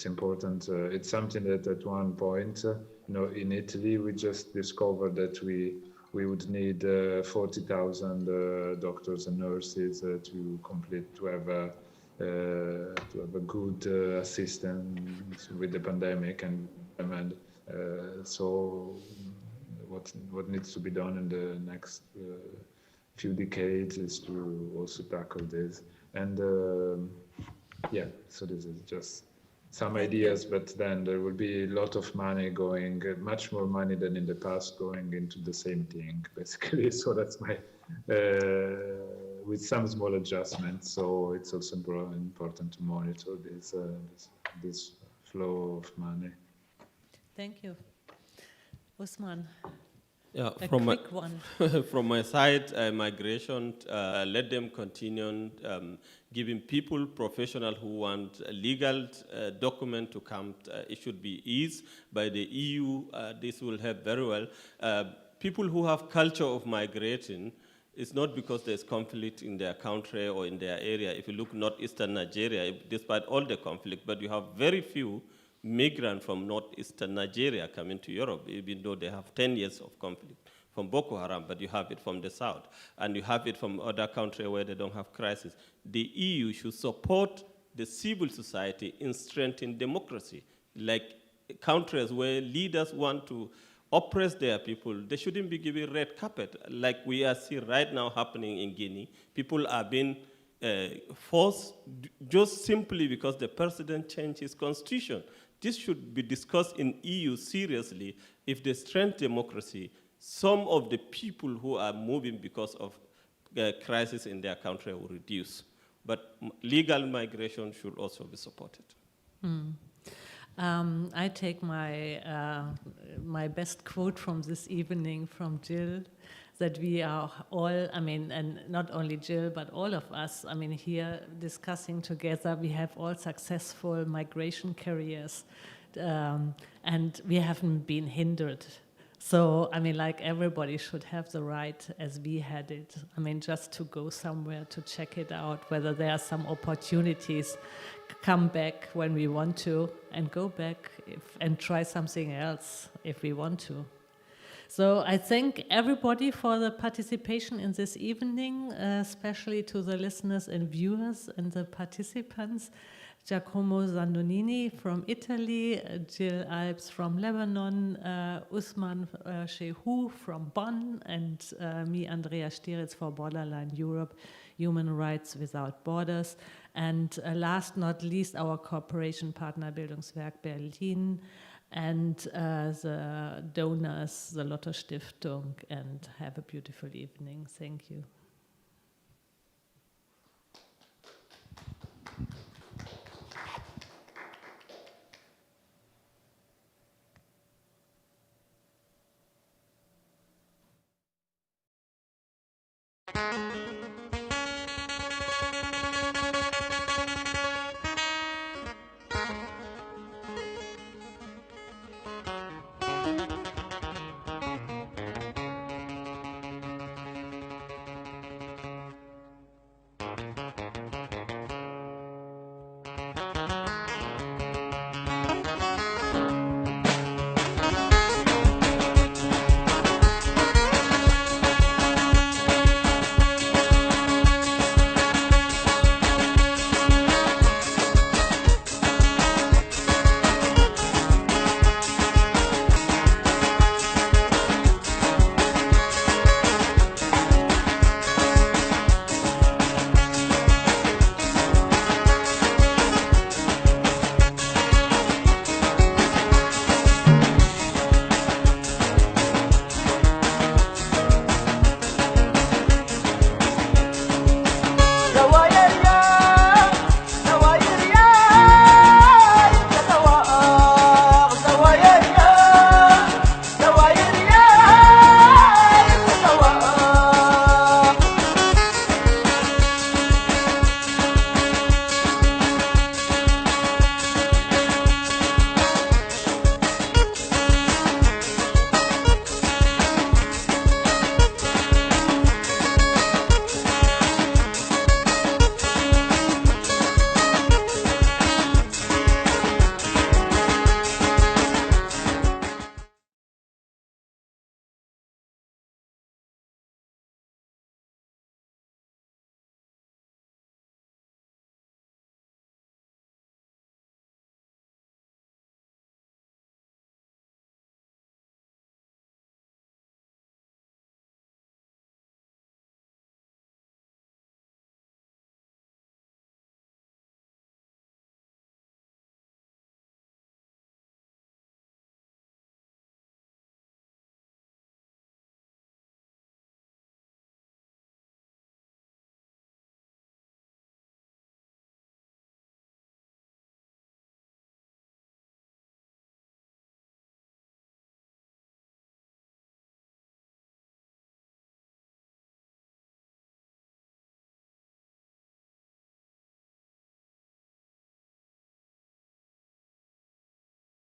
important. It's something that at one point, in Italy, we just discovered that we would need 40,000 doctors and nurses to have a good assistance with the pandemic, and so what needs to be done in the next few decades is to also tackle this. And so this is just some ideas, but then there will be a lot of money going, much more money than in the past, going into the same thing, basically. So that's my, with some small adjustments. So it's also important to monitor this flow of money. Thank you. Usman. Yeah, from quick one. From my side, migration, let them continue giving people, professionals who want a legal document to come. It should be eased by the EU. This will help very well. People who have culture of migrating, it's not because there's conflict in their country or in their area. If you look northeastern Nigeria, despite all the conflict, but you have very few migrants from northeastern Nigeria coming to Europe, even though they have 10 years of conflict from Boko Haram, but you have it from the south, and you have it from other countries where they don't have crisis. The EU should support the civil society in strengthening democracy. Like countries where leaders want to oppress their people, they shouldn't be given red carpet, like we are seeing right now happening in Guinea. People are being forced just simply because the president changed his constitution. This should be discussed in EU seriously. If they strengthen democracy, some of the people who are moving because of crisis in their country will reduce. But legal migration should also be supported. I take my best quote from this evening from Jill, that we are all, and not only Jill, but all of us, here discussing together, we have all successful migration careers, and we haven't been hindered. So, like everybody should have the right, as we had it, just to go somewhere to check it out, whether there are some opportunities, come back when we want to, and go back and try something else if we want to. So I thank everybody for the participation in this evening, especially to the listeners and viewers and the participants. Giacomo Zandonini from Italy, Jill Alps from Lebanon, Usman Shehu from Bonn, and me, Andrea Stieritz, for Borderline Europe, Human Rights Without Borders. And last not least, our cooperation partner Bildungswerk Berlin, and the donors, the Lotto Stiftung, and have a beautiful evening. Thank you.